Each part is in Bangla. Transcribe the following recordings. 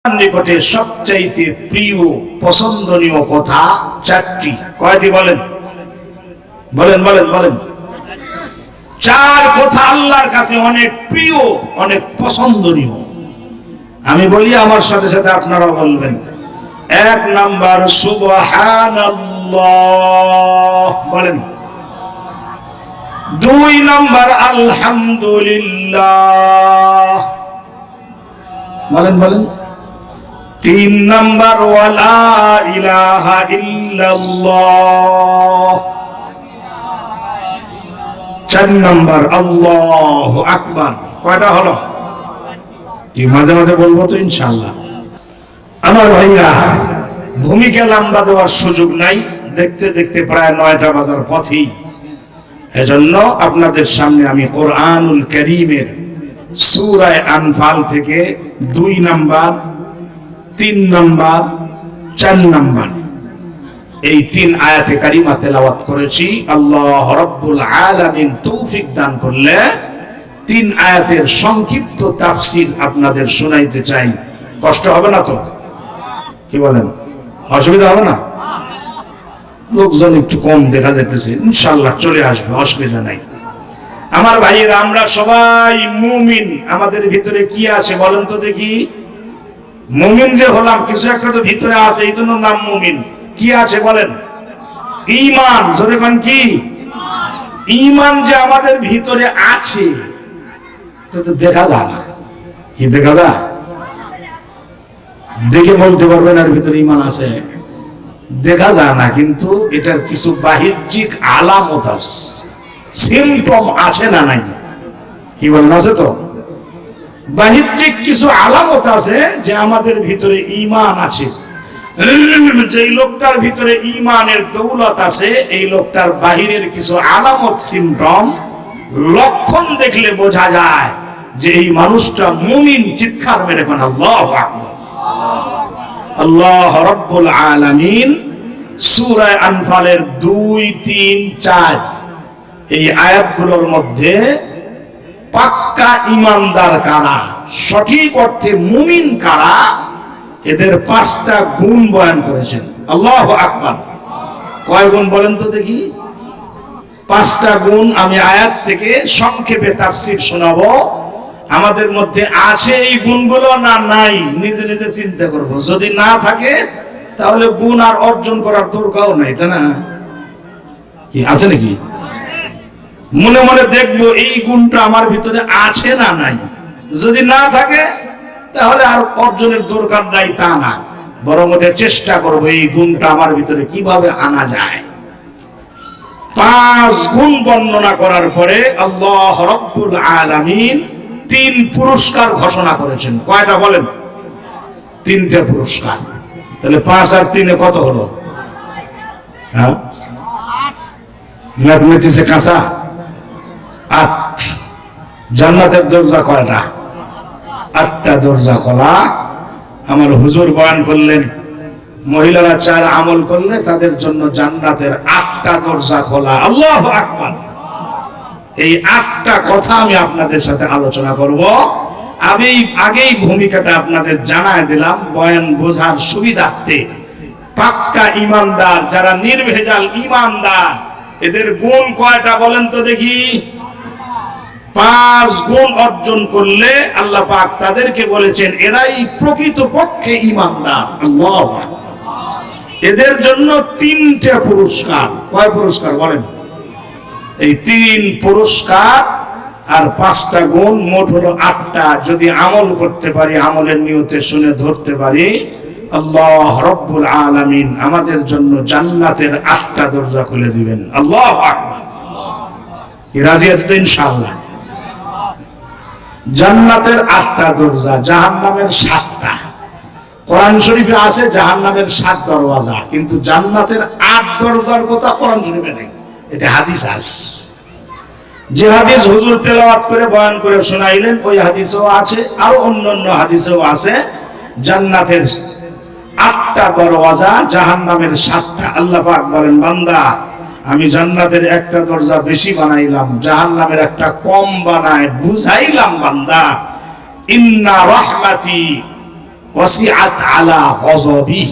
নিকটে সবচাইতে প্রিয় পছন্দনীয় কথা চারটি। কয়টি বলেন? বলেন বলেন বলেন। চার কথা আল্লাহর কাছে অনেক প্রিয়, অনেক পছন্দনীয়। আমি বলি, আমার সাথে সাথে আপনারাও বলবেন। এক নাম্বার সুবহানাল্লাহ, বলেন। দুই নাম্বার আলহামদুলিল্লাহ, বলেন বলেন। তিন নাম্বার ওয়ালা ইলাহা ইল্লাল্লাহ। চার নাম্বার আল্লাহু আকবার। কয়টা হলো? কি মাঝে মাঝে বলবো তো ইনশাআল্লাহ। আমার ভাইরা, ভূমিকা লম্বা দেওয়ার সুযোগ নাই, দেখতে দেখতে প্রায় 9টা বাজার পথেই। এজন্য আপনাদের সামনে আমি কোরআনুল কারীমের সূরা আনফাল থেকে 2 নাম্বার, 3 নাম্বার, 4 নাম্বার এই 3 আয়াতে কারিমা তেলাওয়াত করেছি। আল্লাহ রাব্বুল আলামিন তৌফিক দান করলে 3 আয়াতের সংক্ষিপ্ত তাফসীর আপনাদের শোনাইতে চাই। কষ্ট হবে না তো? কি বলেন? অসুবিধা হবে না? লোকজন একটু কম দেখা যাইতেছে, ইনশাআল্লাহ চলে আসবে, অসুবিধা নাই। আমার ভাইয়েরা, আমরা সবাই মুমিন। আমাদের ভিতরে কি আছে বলেন তো দেখি? মুমিন যে হলাম, কিছু একটা তো ভিতরে আছে, এই জন্য নাম মুমিন। কি আছে বলেন? ঈমান। জোরে কোন কি? ঈমান যে আমাদের ভিতরে আছে, এটা তো দেখা যায় না। কি দেখা যায়? দেখে বলতে পারবেন এর ভিতরে ঈমান আছে? দেখা যায় না, কিন্তু এটার কিছু বাহ্যিক আলামত আছে, সিম্পটম আছে না নাই? কি বলেন, আছে তো? বাহ্যিক কিছু আলামত আছে যে আমাদের ভিতরে ঈমান আছে। যে লোকটার ভিতরে ঈমানের দৌলত আছে, এই লোকটার বাহিরের কিছু আলামত, সিম্পটম, লক্ষণ দেখলে বোঝা যায় যে এই মানুষটা মুমিন। চিৎকার মেরে কোন আল্লাহু আকবার। আল্লাহ রাব্বুল আলামিন সূরা আনফালের 2, 3, 4 এই আয়াতগুলোর মধ্যে পাক্কা ঈমানদার কারা, সঠিক অর্থে মুমিন কারা, এদের 5টা গুণ বয়ান করেছেন। আল্লাহু আকবার। কয় গুণ বলেন তো দেখি? 5টা গুণ আমি আয়াত থেকে সংক্ষেপে তাফসীর শোনাবো। আমাদের মধ্যে আছে এই গুণগুলো না নাই, নিজে নিজে চিন্তা করব। যদি না থাকে তাহলে গুণ আর অর্জন করার দরকারও নাই, তাই না? কি আছে নাকি? মনে মনে দেখবো এই গুণটা আমার ভিতরে আছে না নাই। যদি না থাকে তাহলে আর অর্জনের দরকার নাই, তা না, বরং ওটা চেষ্টা করবো এই গুণটা আমার ভিতরে কিভাবে আনা যায়। 5 গুণ বর্ণনা করার পরে আল্লাহ রাব্বুল আলামিন 3 পুরস্কার ঘোষণা করেছেন। কয়টা বলেন? 3টে পুরস্কার। তাহলে 5 আর 3 কত হলো? হ্যাঁ, ম্যাথমেটিক্সে কাঁচা 8। জান্নাতের দরজা কয়টা? 8টা দরজা খোলা। আমার হুজুর বয়ান করলেন, মহিলারা 4 আমল করলে তাদের জন্য জান্নাতের 8টা দরজা খোলা। আল্লাহু আকবার। এই 8টা কথা আমি আপনাদের সাথে আলোচনা করব। আমি আগেই ভূমিকাটা আপনাদের জানায় দিলাম বয়ান বোঝার সুবিধার্থে। পাক্কা ঈমানদার, যারা নির্ভেজাল ঈমানদার, এদের গুণ কয়টা বলেন তো দেখি? 5 গুণ অর্জন করলে আল্লাহ পাক তাদেরকে বলেছেন এরাই প্রকৃতপক্ষে ঈমানদার। আল্লাহু আকবার। এদের জন্য 3টে পুরস্কার। কয় পুরস্কার বলেন? এই 3 পুরস্কার আর 5টা গুণ, মোট হলো 8টা। যদি আমল করতে পারি, আমলের নিয়তে শুনে ধরতে পারি, আল্লাহ রাব্বুল আলামিন আমাদের জন্য জান্নাতের 8টা দরজা খুলে দিবেন। আল্লাহু আকবার। কি রাজি আছেন তো ইনশাআল্লাহ? জান্নাতের 8টা দরজা, জাহান্নামের 7টা। কোরআন শরীফে আছে জাহান্নামের 7 দরওয়াজা, কিন্তু জান্নাতের 8 দরজার কথা কোরআন শরীফে নেই। এটা হাদিস আছে। যে হাদিস হুজুর তেলাওয়াত করে বয়ান করে শোনাইলেন, ওই হাদিসেও আছে, আর অন্যান্য হাদিসেও আছে জান্নাতের 8টা দরওয়াজা, জাহান্নামের 7টা। আল্লাহ পাক বলেন, বান্দা, আমি জান্নাতের একটা দরজা বেশি বানাইলাম, জাহান্নামের একটা কম বানায় বুঝাইলাম। বান্দা, ইন্না রাহমাতি ওয়াসিআত আলা গযবি,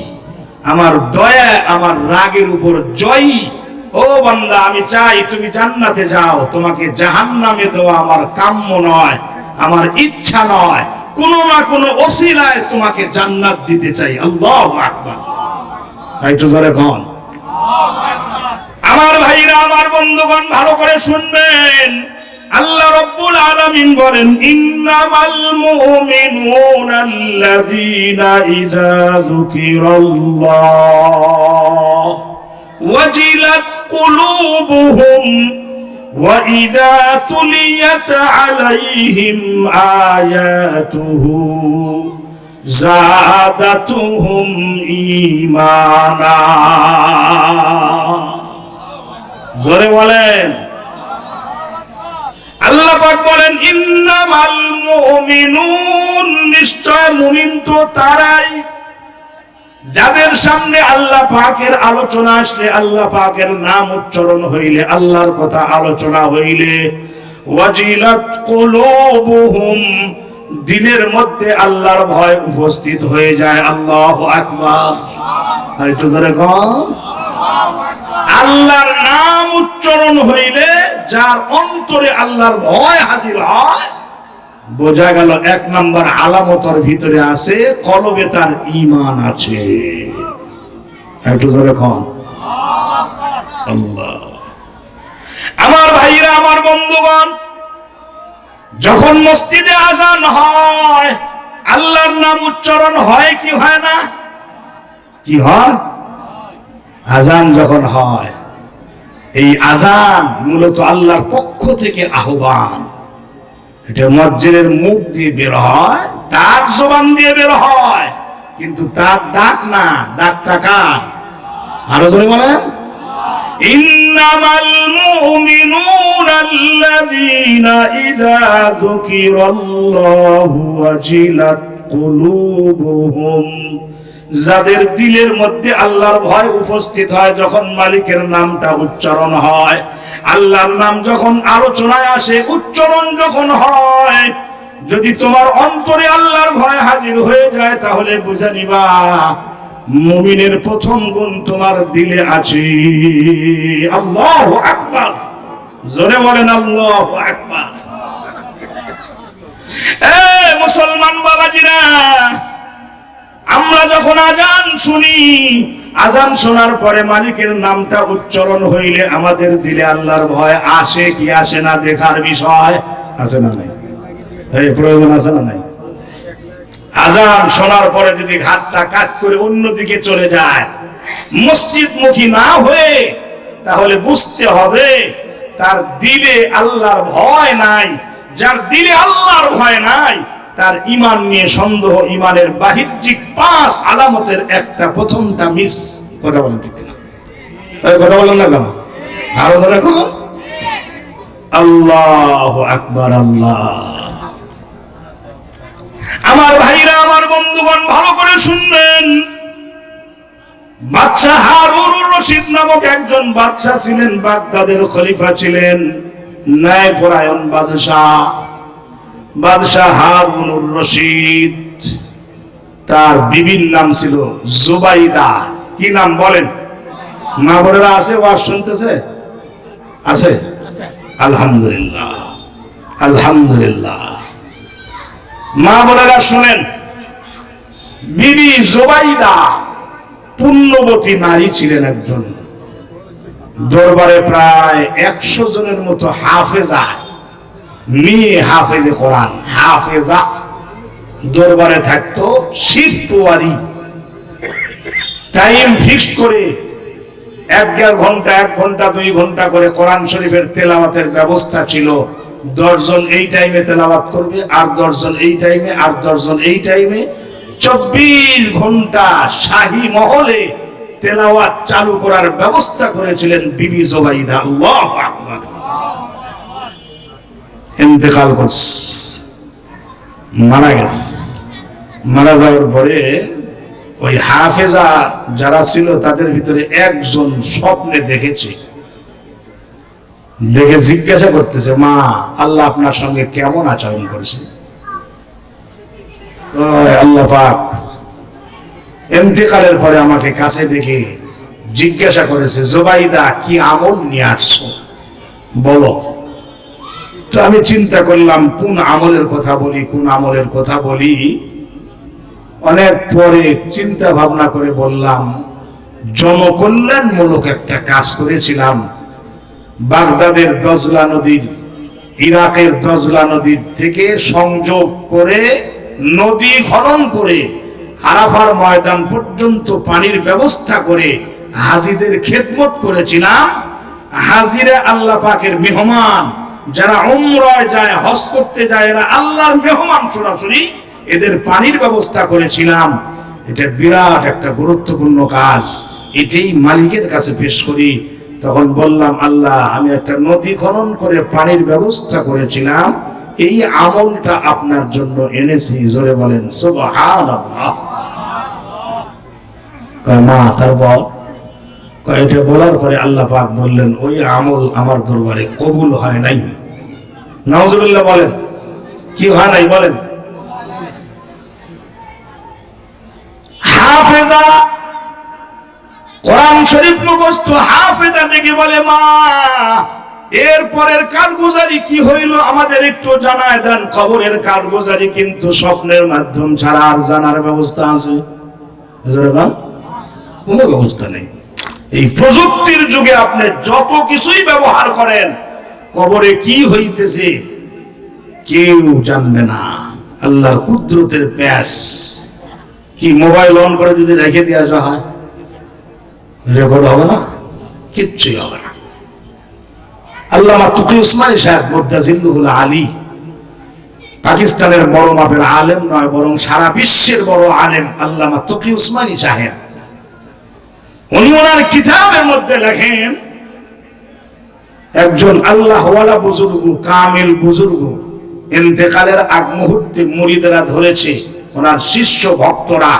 আমার দয়া আমার রাগের উপর জয়ী। ও বান্দা, আমি চাই তুমি জান্নাতে যাও, তোমাকে জাহান্নামে দেওয়া আমার কাম্য নয়, আমার ইচ্ছা নয়, কোনো না কোনো ওসিলায় তোমাকে জান্নাত দিতে চাই। আল্লাহু আকবার। একটু জোরে কোন। আমার ভাইরা, আমার বন্ধুগণ, ভালো করে শুনবেন। আল্লাহ রাব্বুল আলামিন বলেন, ইন্নামাল মুমিনুনা আল্লাযীনা ইযা যুকিরাল্লাহ ওয়াজিলাত কুলুবুহুম ওয়া ইযা তুলিয়াত আলাইহিম আয়াতুহু যাদাতুহুম ঈমানা। জোরে বলেন। আল্লাহ পাক বলেন, ইন্নামাল মুমিনুন, নিশ্চয় মুমিন তো তারাই যাদের সামনে আল্লাহ পাকের আলোচনা আসলে, আল্লাহ পাকের নাম উচ্চারণ হইলে, আল্লাহর কথা আলোচনা হইলে, ওয়াজিলাত কুলুবুহুম, দিলের মধ্যে আল্লাহর ভয় উপস্থিত হয়ে যায়। আল্লাহু আকবার। আর একটু জোরে কোন। আল্লাহর নাম উচ্চারণ হইলে যার অন্তরে আল্লাহর ভয় হাজির হয়, বোঝা গেল এক নাম্বার আলামতের ভিতরে আছে কলবে তার ঈমান আছে। একটু জোরে কোন। আল্লাহ। আমার ভাইরা, আমার বন্ধুগণ, যখন মসজিদে আজান হয়, আল্লাহর নাম উচ্চারণ হয় কি হয় না? কি হয়? আজান যখন হয়, এই আজান মূলত আল্লাহর পক্ষ থেকে আহ্বান। এটা মসজিদের মুখ দিয়ে বের হয়, তার জবান দিয়ে বের হয়, কিন্তু তার ডাক না। ডাকটা কার? আরো জোরে বলেন। ইন্নামাল মুমিনুনা আল্লাযীনা ইযা যুকিরাল্লাহু ওয়াজিলাত কুলুবুহুম, যাদের দিলের মধ্যে আল্লাহর ভয় উপস্থিত হয়, যখন মালিকের নামটা উচ্চারণ হয়, আল্লাহর নাম যখন আলোচনায় আসে, উচ্চারণ যখন হয়, যদি তোমার অন্তরে আল্লাহর ভয় হাজির হয়ে যায়, তাহলে বুঝে নিবা মুমিনের প্রথম গুণ তোমার দিলে আছে। আল্লাহু আকবার। জোরে বলেন আল্লাহু আকবার। মুসলমান বাবাজিরা, আমরা যখন আজান শুনি, আজান শোনার পরে মালিকের নামটা উচ্চারণ হইলে আমাদের দিলে আল্লাহর ভয় আসে কি আসে না? দেখার বিষয় আছে না নাই? প্রয়োজন আছে না নাই? আজান শোনার পরে যদি ঘাটটা কাট করে অন্যদিকে চলে যায়, মসজিদমুখী না হয়ে, তাহলে বুঝতে হবে তার দিলে আল্লাহর ভয় নাই। যার দিলে আল্লাহর ভয় নাই, তার ঈমান নিয়ে সন্দেহ। ঈমানের বাহ্যিক 5 আলামতের একটা, প্রথমটা মিস। কথা বলেন ঠিক না? কথা বলেন না কেন? আরো ধরে কোন। আল্লাহু আকবার। আল্লাহ। আমার ভাইরা, আমার বন্ধুগণ, ভালো করে শুনবেন। বাদশাহ হারুনুর রশিদ নামক একজন বাদশাহ ছিলেন, বাগদাদের খলিফা ছিলেন, ন্যায়পরায়ণ বাদশাহ। বাদশাহ হারুনুর রশিদ, তার বিবির নাম ছিল জুবাইদা। কি নাম বলেন? মা বোনেরা আছে? ওয়াজ শুনতেছে? আছে? আলহামদুলিল্লাহ, আলহামদুলিল্লাহ। মা বোনেরা শুনেন, বিবি জুবাইদা পুণ্যবতী নারী ছিলেন একজন। দরবারে প্রায় 100 জনের মতো হাফেজা, মেয়ে হাফেজে কোরআন, হাফেজা দরবারে থাকতো। শিফট ওয়ারি, টাইম ফিক্সড করে 1.5 ঘন্টা, 1 ঘন্টা, 2 ঘন্টা করে কোরআন শরীফের তেলাওয়াতের ব্যবস্থা ছিল। 10 জন এই টাইমে তেলাওয়াত করবে, আর 10 জন এই টাইমে, আর 10 জন এই টাইমে। 24 ঘন্টা শাহী মহলে তেলাওয়াত চালু করার ব্যবস্থা করেছিলেন বিবি জুবাইদা। আল্লাহু আকবার। ইন্তেকাল করছে, মারা গেছে। মারা যাওয়ার পরে ওই হাফেজা যারা ছিল, তাদের ভিতরে একজন স্বপ্নে দেখেছে। দেখে জিজ্ঞাসা করতেছে, মা, আল্লাহ আপনার সঙ্গে কেমন আচরণ করেছে? আল্লাহ পাক ইন্তেকালের পরে আমাকে কাছে ডেকে জিজ্ঞাসা করেছে, জোবাইদা কি আমল নিয়ে আসছো বলো। তো আমি চিন্তা করলাম কোন আমলের কথা বলি, কোন আমলের কথা বলি। অনেক পরে চিন্তা ভাবনা করে বললাম, জনকল্যাণমূলক একটা কাজ করেছিলাম। বাগদাদের দজলা নদীর, ইরাকের দজলা নদীর থেকে সংযোগ করে নদী খনন করে আরাফার ময়দান পর্যন্ত পানির ব্যবস্থা করে হাজিদের খেদমত করেছিলাম। হাজিরা আল্লাহ পাকের মেহমান, যারা উমরায় যায়, হজ করতে যায়, এরা আল্লাহর মেহমান সরাসরি, এদের পানির ব্যবস্থা করেছিলাম। এটা বিরাট একটা গুরুত্বপূর্ণ কাজ, এটাই মালিকের কাছে পেশ করি। তখন বললাম, আল্লাহ আমি একটা নদী খনন করে পানির ব্যবস্থা করেছিলাম, এই আমলটা আপনার জন্য এনেছি। জোরে বলেন সুবহানাল্লাহ। মা তারপর এটা বলার পরে আল্লাহ পাক বললেন, ওই আমল আমার দরবারে কবুল হয় নাই। নাউজুবিল্লাহ বলেন, কি হয় নাই বলেন? হাফেজা কোরআন শরীফ মুখস্থ হাফেজা ডেকে বলে, মা এরপরের কারগুজারি কি হইল আমাদের একটু জানায় দেন। কবরের কারগুজারি কিন্তু স্বপ্নের মাধ্যম ছাড়া আর জানার ব্যবস্থা আছে? কোনো ব্যবস্থা নেই। এই প্রযুক্তির যুগে আপনি যত কিছুই ব্যবহার করেন, কবরে কি হইতেছে কেউ জানবে না। আল্লাহর কুদরতের প্যাস কি, মোবাইল অন করে যদি রেখে দিয়ে আসা হয় রেকর্ড হবে না, কিচ্ছুই হবে না। আল্লামা তুকি উসমানী সাহেব মুদ্দাজিল্লুহুল আলী, পাকিস্তানের বড় মাপের আলেম নয়, বরং সারা বিশ্বের বড় আলেম আল্লামা তুকি উসমানী সাহেব, উনি ওনার কিতাবের মধ্যে লেখেন, একজন আল্লাহওয়ালা বুজুর্গ, কামিল বুজুর্গ, ইন্তেকালের আগ মুহূর্তে মুরিদেরা ধরেছে, ওনার শিষ্য ভক্তরা,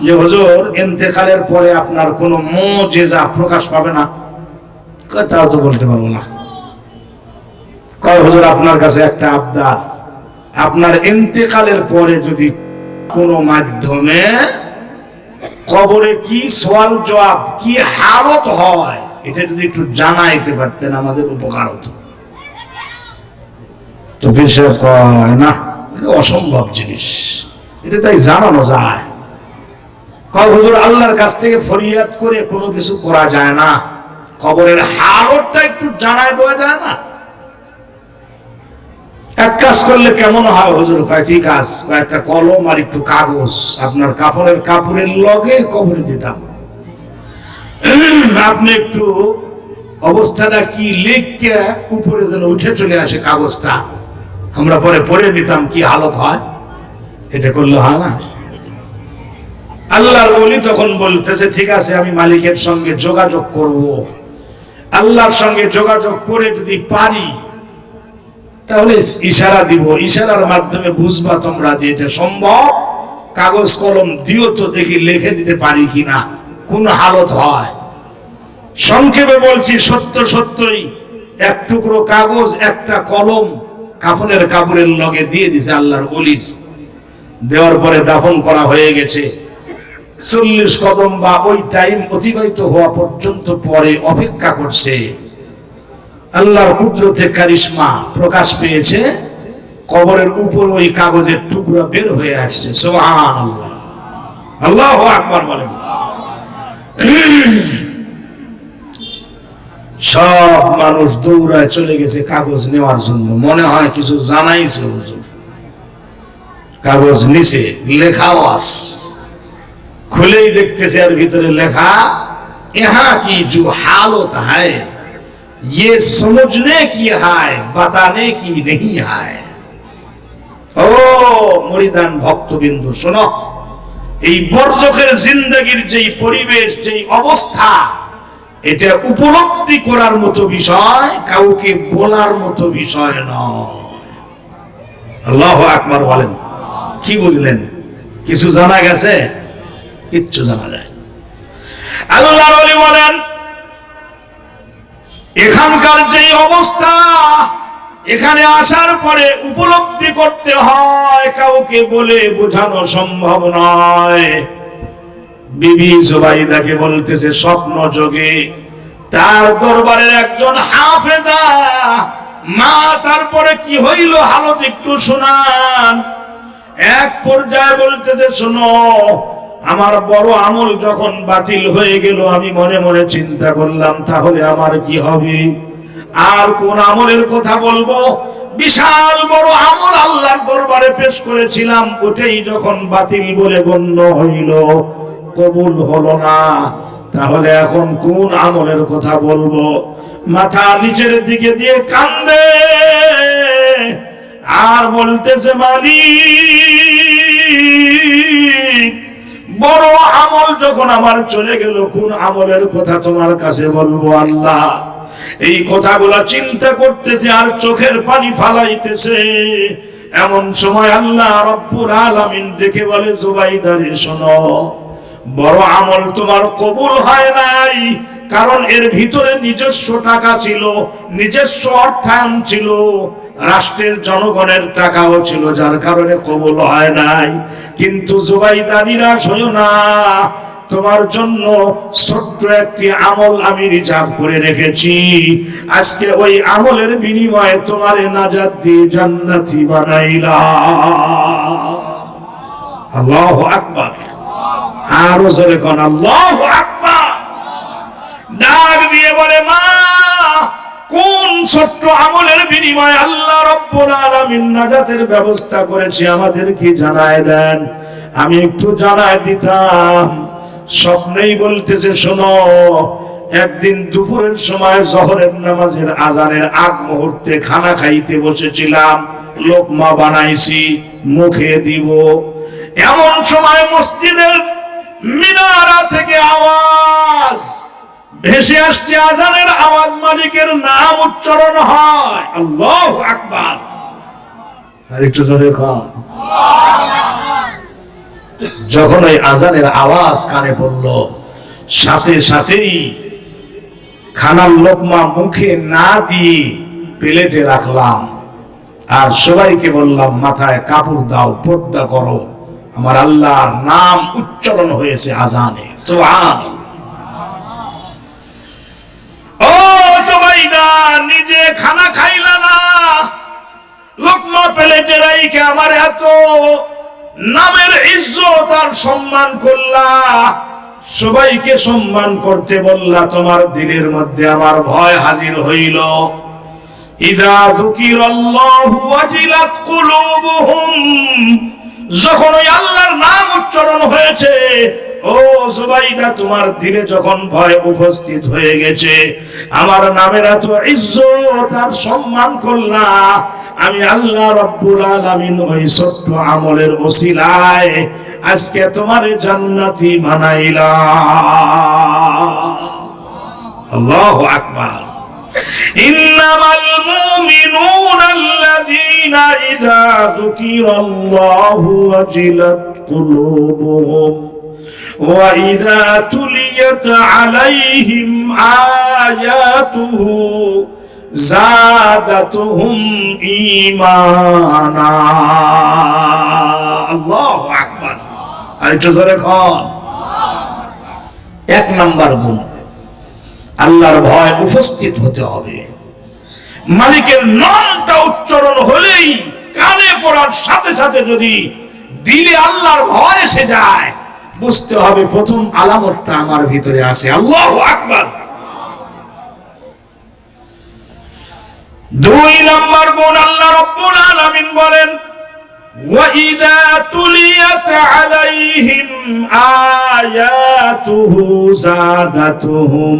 যে হুজুর ইন্তেকালের পরে আপনার কোনো মুজিজা প্রকাশ পাবে না। কথাও তো বলতে পারবো না। কয় হুজুর আপনার কাছে একটা আবদার, আপনার ইন্তেকালের পরে যদি কোনো মাধ্যমে কবরে কি সওয়াল জবাব, কি হালত হয়, এটা যদি একটু জানাইতে পারতেন আমাদের উপকার হতো। তো বিষয় কয় না, এটা অসম্ভব জিনিস, এটা তাই জানানো যায়। কয় হুজুর আল্লাহর কাছ থেকে ফরিয়াদ করে কোনো কিছু করা যায় না, কবরের হালতটা একটু জানাই দেওয়া যায় না? এক কাজ করলে কেমন হয় হুজুর? কয় কি কাজ? একটা কলম আর একটু কাগজ আপনার কাফনের কাপড়ের লগে কবরে দিতাম, আপনি একটু অবস্থাটা কি লিখে উপরে যেন উঠে চলে আসে কাগজটা, আমরা পরে পড়ে নিতাম কি হালত হয়। এটা করলে হয় না? আল্লাহর ওলি তখন বলতেছে, ঠিক আছে আমি মালিকের সঙ্গে যোগাযোগ করব, আল্লাহর সঙ্গে যোগাযোগ করে যদি পারি তাহলে ইশারা দিব, ইশারার মাধ্যমে বুঝবা তোমরা যে এটা সম্ভব। কাগজ কলম দিও তো দেখি লিখে দিতে পারি কিনা, কোন হালত হয়। সংক্ষেপে বলছি, সত্যই এক টুকরো কাগজ, একটা কলম কাফনের কাপড়ের লগে দিয়ে দিছে আল্লাহর ওলির। দেওয়ার পরে দাফন করা হয়ে গেছে। 40 কদম বা ওই টাইম অতিবাহিত হওয়া পর্যন্ত পরে অপেক্ষা করছে। আল্লাহর কুদরতে কারিশমা প্রকাশ পেয়েছে, কবরের উপর ওই কাগজের টুকরা বের হয়ে আসছে। সুবহানাল্লাহ, আল্লাহু আকবার বলেন। সব মানুষ দৌড়ায় চলে গেছে কাগজ নেওয়ার জন্য, মনে হয় কিছু জানাইছে হুজুর। কাগজ নিচে লেখাও আস, খুলেই দেখতেছে আর ভিতরে লেখা, ইহা কি जो हालत है ये समझने की है बताने की नहीं है। ও মুরিদান ভক্তবিন্দু শোনো, এই বরজখের জিন্দেগীর যেই পরিবেশ, যেই অবস্থা, এটা উপলব্ধি করার মতো বিষয়, কাউকে বলার মতো বিষয় নয়। আল্লাহু আকবার বলেন। কি বুঝলেন? কিছু জানা গেছে? কিচ্ছু জানা যায়। আল্লাহর ওলি বলেন, এখানকার যে অবস্থা, এখানে আসার পরে উপলব্ধি করতে হয়, কাউকে বলে বোঝানো সম্ভব নয়। বিবি জুবাইদাকে বলতেছে স্বপ্ন যোগে তার দরবারের একজন হাফেজা, মা তারপরে কি হইল হালত একটু শোনান। এক পর্যায়ে বলতেছে শোনো, আমার বড় আমল যখন বাতিল হয়ে গেল, আমি মনে মনে চিন্তা করলাম তাহলে আমার কি হবে, আর কোন আমলের কথা বলবো? বিশাল বড় আমল আল্লাহর দরবারে পেশ করেছিলাম, ওটাই যখন বাতিল বলে গণ্য হইল, কবুল হলো না, তাহলে এখন কোন আমলের কথা বলবো? মাথা নিচের দিকে দিয়ে কান্দে আর বলতেছে মালিক, বড় আমল যখন আমার চলে গেল, কোন আমলের কথা তোমার কাছে বলবো আল্লাহ? এই কথাগুলো চিন্তা করতেছে আর চোখের পানি ফালাইতেছে। এমন সময় আল্লাহ রব্বুল আলামিন ডেকে বলে, জুবাইদা রে শোনো, বড় আমল তোমার কবুল হয় নাই, কারণ এর ভিতরে নিজস্ব টাকা ছিল, নিজস্ব অর্থায়ন ছিল, রাষ্ট্রের জনগণের টাকাও ছিল, যার কারণে কবুল হয় নাই। কিন্তু জুবাইদা নিরাশ হইও না, তোমার জন্য ছোট্ট একটি আমল আমি রিজার্ভ করে রেখেছি। আজকে ওই আমলের বিনিময়ে তোমারে নাজাত দিয়ে জান্নাতি বানাইলাম। আল্লাহু আকবার। আরো জোরে কোন আল্লাহু আকবার। ডাক দিয়ে বলে, মা, কোন ছোট্ট আমলের বিনিময়ে আল্লাহ রাব্বুল আলামিন নাজাতের ব্যবস্থা করেছে আমাদের কি জানায় দেন, আমি একটু জানায় দিতাম। স্বপ্নেই বলতেছে শোনো, একদিন দুপুরের সময় জোহরের নামাজের আজানের আগ মুহূর্তে খানা খাইতে বসেছিলাম, লোকমা বানাইছি, মুখে দিব, এমন সময় মসজিদের মিনারা থেকে আওয়াজ ভেসে আসছে, আজানের আওয়াজ, মালিকের নাম উচ্চারণ হয়, আল্লাহু আকবার। আর একটু জোরে কর। যখন ওই আজানের আওয়াজ কানে পড়ল, সাথে সাথেই খানার লোকমা মুখে না দিয়ে প্লেটে রাখলাম, আর সবাইকে বললাম মাথায় কাপড় দাও, পর্দা করো, আমার আল্লাহর নাম উচ্চারণ হয়েছে আজানে। সুবহানাল্লাহ। ও জুবাইদা, নিজে খানা খাইলা না, লোকমা প্লেটে রাইখে আমার এত নামের ইজ্জত আর সম্মান করলা, সবাইকে সম্মান করতে বললা, তোমার দিলের মধ্যে আমার ভয় হাজির হইল। ইযা যুকিরাল্লাহু ওয়াজিলাত কুলুবুহুম, যখন ওই আল্লাহর নাম উচ্চারণ হয়েছে, ও জুবাইদা, তোমার দিলে যখন ভয় উপস্থিত হয়ে গেছে, আমার নামের এত ইজ্জত আর সম্মান করলা, আমি আল্লাহ রাব্বুল আলামিন ওই ছোট্ট আমলের ওসিলায় আজকে তোমার জান্নাতি বানাইলাম। আল্লাহু আকবার। ইন্নামাল মুমিনুনা আল্লাযীনা ইযা যুকিরাল্লাহু ওয়াজিলাত কুলুবুহুম وَإِذَا تُلِيَتْ عَلَيْهِمْ آيَاتُهُ زَادَتْهُمْ إِيمَانًا। আল্লাহু আকবার। আর একটু জোরে কর। এক নাম্বার গুণ, আল্লাহর ভয় উপস্থিত হতে হবে। মালিকের নামটা উচ্চারণ হলেই, কানে পড়ার সাথে সাথে যদি দিলে আল্লাহর ভয় এসে যায়, বুঝতে হবে প্রথম আলামতটা আমার ভিতরে আছে। আল্লাহু আকবার। দুই নাম্বার গুণ, আল্লাহ রাব্বুল আলামিন বলেন, وَإِذَا تُلِيَتْ عَلَيْهِمْ آيَاتُهُ زَادَتْهُمْ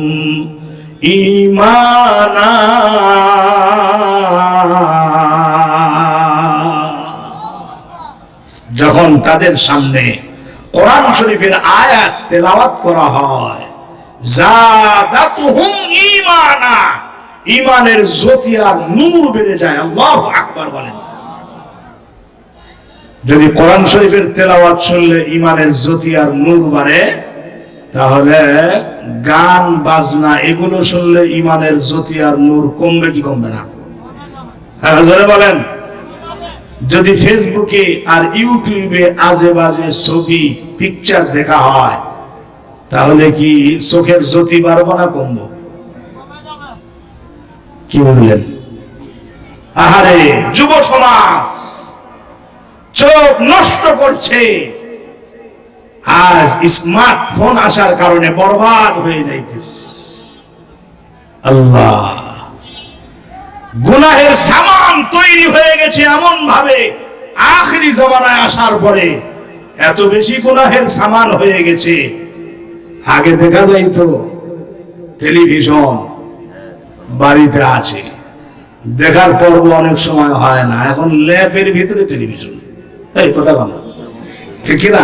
إِيمَانًا। যখন তাদের সামনে কোরআন শরীফের আয়াত তেলাওয়াত করা হয়, জাদাতুহুম ঈমানা, ঈমানের জ্যোতি আর নূর বেড়ে যায়। আল্লাহু আকবার বলেন। যদি কোরআন শরীফের তেলাওয়াত শুনলে ঈমানের জ্যোতি আর নূর বাড়ে, তাহলে গান বাজনা এগুলো শুনলে ঈমানের জ্যোতি আর নূর কমবে কি কমবে না? হ্যাঁ জোরে বলেন। যদি ফেসবুকে আর ইউটিউবে আজে বাজে ছবি পিকচার দেখা হয়, তাহলে কি চোখের জ্যোতি বাড়বো না কমবো? কি বুঝলেন? আহারে যুব সমাজ চোখ নষ্ট করছে, আজ স্মার্টফোন আসার কারণে বরবাদ হয়ে যাইতেছে। আল্লাহ, গুনাহের সামান তৈরি হয়ে গেছে এমন ভাবে, আখিরি জামানায় আসার পরে এত বেশি গুনাহের সামান হয়ে গেছে। আগে দেখা যাইতো টেলিভিশন বাড়িতে আছে, দেখার পর্ব অনেক সময় হয় না, এখন ল্যাপের ভিতরে টেলিভিশন। এই কথা বল, ঠিক না?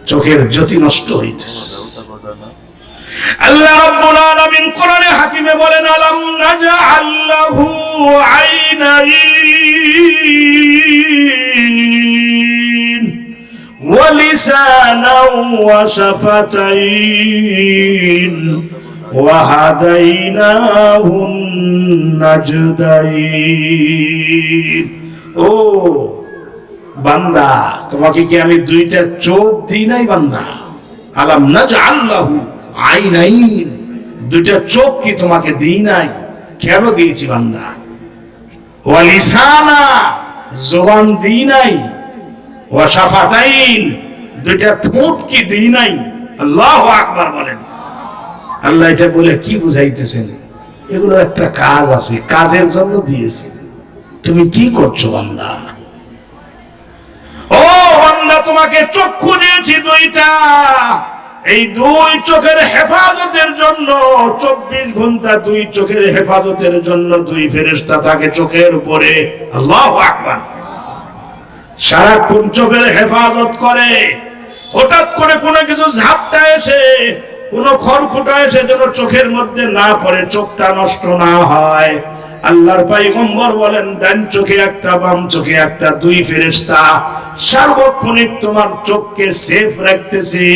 চোখের জ্যোতি নষ্ট হইতেছে। আল্লাহ রাব্বুল আলামিন কোরআনে হাকিমে বলেন, আলাম নাজআল লাহু আইনাইন ওয়া লিসানাও ওয়া শাফাতাইন ওয়া হাদাইনাহুন নাজদাইন। ও বান্দা, তোমাকে কি আমি দুইটা চোখ দিই নাই বান্দা? আলাম নাজআল লাহু আইনাইন, দুইটা চোখ কি তোমাকে দিই নাই? কেন দিয়েছি বান্দা? ওয়া লিসানা, জবান দিই নাই? ওয়া শাফাতাইন, দুইটা ঠোঁট কি দিই নাই? আল্লাহু আকবার বলেন। আল্লাহ এটা বলে কি বুঝাইতেছেন? এগুলো একটা কাজ আছে, কাজের জন্য দিয়েছে। তুমি কি করছো বান্দা? ও বান্দা, তোমাকে চক্ষু দিয়েছি দুইটা, এই দুই চোখের হেফাজতের জন্য 24 ঘন্টা দুই চোখের হেফাজতের জন্য দুই ফেরেশতা থাকে চোখের উপরে। আল্লাহু আকবার। সারাক্ষণ চোখের হেফাজত করে। হঠাৎ করে কোনো কিছু ঝাপটা এসে, কোনো খড়কুটা এসে যেন চোখের মধ্যে না পড়ে, চোখটা নষ্ট না হয়। আল্লাহর পয়গম্বর বলেন, ডান চোখে একটা, বাম চোখে একটা, দুই ফেরেশতা সার্বক্ষণিক তোমার চোখকে সেফ রাখতেছে,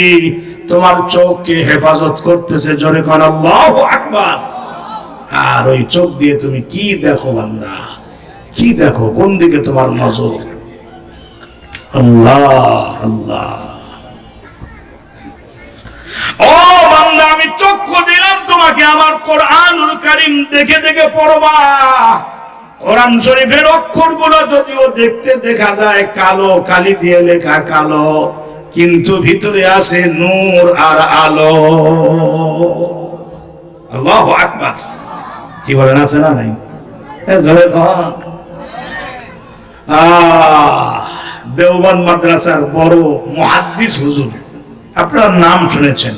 তোমার চোখকে হেফাজত করতেছে। জোরে কোন আল্লাহু আকবার। আর ওই চোখ দিয়ে তুমি কি দেখো বান্দা? কি দেখো? কোন দিকে তোমার নজর? আল্লাহ আল্লাহ। ও বান্দা, আমি চক্ষু দিলাম তোমাকে, আমার কোরআনুল কারীম দেখে দেখে পড়বা। কোরআন শরীফের অক্ষরগুলো যদিও দেখতে দেখা যায় কালো, কালি দিয়ে লেখা কালো, কিন্তু ভিতরে আছে নূর আর আলো। আল্লাহু আকবার। কি বলেন, আছে না নাই? জোরে কন। দেওবন্দ মাদ্রাসার বড় মুহাদ্দিস হুজুর, আপনার নাম শুনেছেন,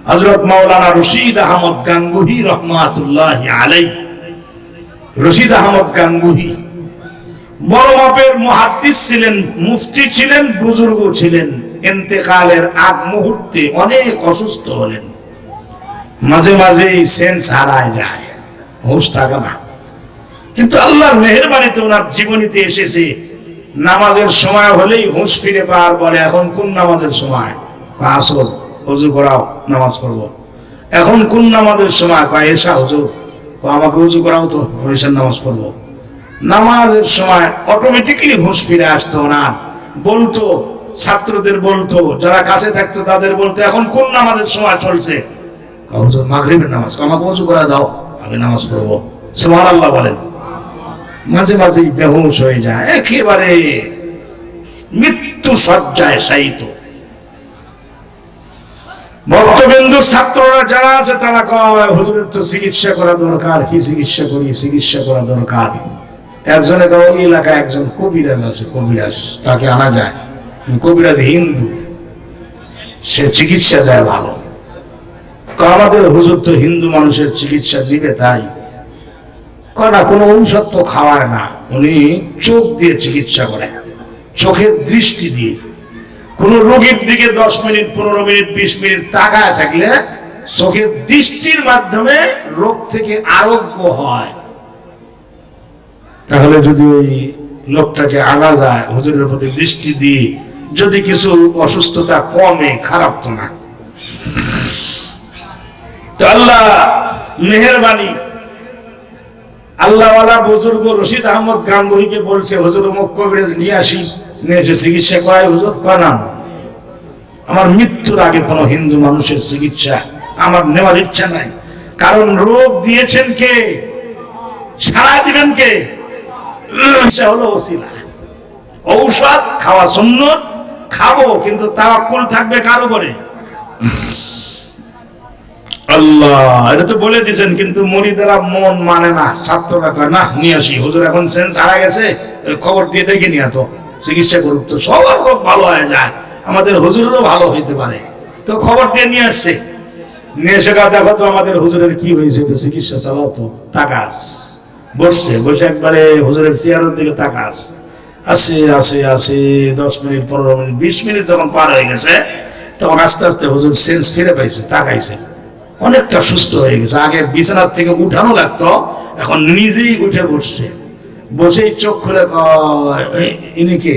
হযরত মাওলানা রশিদ আহমদ গাঙ্গুহি রহমাতুল্লাহি আলাইহি। রশিদ আহমদ গাঙ্গুহি বড় মাপের মুহাদ্দিস ছিলেন, মুফতি ছিলেন, বুজুর্গ ছিলেন। ইন্তেকালের আগ মুহূর্তে অনেক অসুস্থ হলেন, মাঝে মাঝেই সেন্স হারায় যায়, হুঁশ থাকে না। কিন্তু আল্লাহর মেহেরবানিতে ওনার জীবনীতে এসেছে, নামাজের সময় হলেই হুঁশ ফিরে পাওয়ার বলে, এখন কোন নামাজের সময়? আসর। ওযু করাও, নামাজ পড়বো। এখন কোন নামাজের সময়? কয় এশা। হুজুর আমাকে ওযু করাও তো, এশার নামাজ পড়বো। নামাজের সময় অটোমেটিকলি হুঁশ ফিরে আসতো না। বলতো, ছাত্রদের বলতো, যারা কাছে থাকতো তাদের বলতো, এখন কোন নামাজের সময় চলছে? হুজুর মাগরিবের নামাজ। আমাকে ওযু করা দাও, আমি নামাজ পড়বো। সুবহানাল্লাহ বলেন। মাঝে মাঝেই বেহুশ হয়ে যায়, একেবারে মৃত্যু শয্যায় শায়িত। ভক্তবিন্দু ছাত্ররা যারা আছে তারা কয়, হুজুরের তো চিকিৎসা করা দরকার। কি চিকিৎসা করি? চিকিৎসা করা দরকার। একজনে কয়, ওই এলাকায় একজন কবিরাজ আছে, কবিরাজ, তাকে আনা যায়। কবিরাজ হিন্দু, সে চিকিৎসা দেয় ভালো। আমাদের হুজুর তো হিন্দু মানুষের চিকিৎসা দিবে তাই? না, কোনো ঔষধ তো খাওয়ায় না, উনি চোখ দিয়ে চিকিৎসা করেন, চোখের দৃষ্টি দিয়ে। কোন রোগীর দিকে 10 মিনিট, 15 মিনিট, 20 মিনিট তাকায় থাকলে চোখের দৃষ্টির মাধ্যমে রোগ থেকে আরোগ্য হয়। তাহলে যদি ওই লোকটাকে আনা যায় হুজুরের প্রতি দৃষ্টি দিয়ে, যদি কিছু অসুস্থতা কমে, খারাপ তো না। তো আল্লাহ মেহেরবানি, আল্লাহওয়ালা বুজুর্গ রশিদ আহমদ গাঙ্গুহিকে বলছে, হুজুর অমুক কবিরাজ নিয়ে আসি, নিয়ে এসে চিকিৎসা করায়। হুজুর কয় না, আমার মৃত্যুর আগে কোনো হিন্দু মানুষের চিকিৎসা আমার নেওয়ার ইচ্ছা নাই। কারণ রোগ দিয়েছেন কে, সারা দিবেন কে? হলো ওসিলা। ঔষধ খাওয়া সুন্নত, খাবো, কিন্তু তাওয়াক্কুল থাকবে কার উপরে? আল্লাহ। এটা তো বলে দিয়েছেন, কিন্তু মুরিদেরা মন মানে না। ছাত্ররা কয় না, নিয়ে আসি, হুজুর এখন সেন্স হারা গেছে, খবর দিয়ে ডেকে নিয়ে তো চিকিৎসা করুক, তো সবার রোগ ভালো হয়ে যায়, আমাদের হুজুরেরও ভালো হইতে পারে। তো খবর দিয়ে নিয়ে আসছে, নিয়ে এসে দেখো তো আমাদের হুজুরের কি হয়েছে, চিকিৎসা চালাও তো। তাকাস বসছে, বসে একবারে হুজুরের চেয়ারের দিকে তাকাস। আসে আসে আসে 10 মিনিট 15 মিনিট 20 মিনিট যখন পার হয়ে গেছে, তখন আস্তে আস্তে হুজুর সেন্স ফিরে পাইছে, তাকাইছে, অনেকটা সুস্থ হয়ে গেছে। আগে বিছানার থেকে উঠানো লাগতো, এখন নিজেই উঠে বসছে। বসেই চোখ খুলে ইনি কে?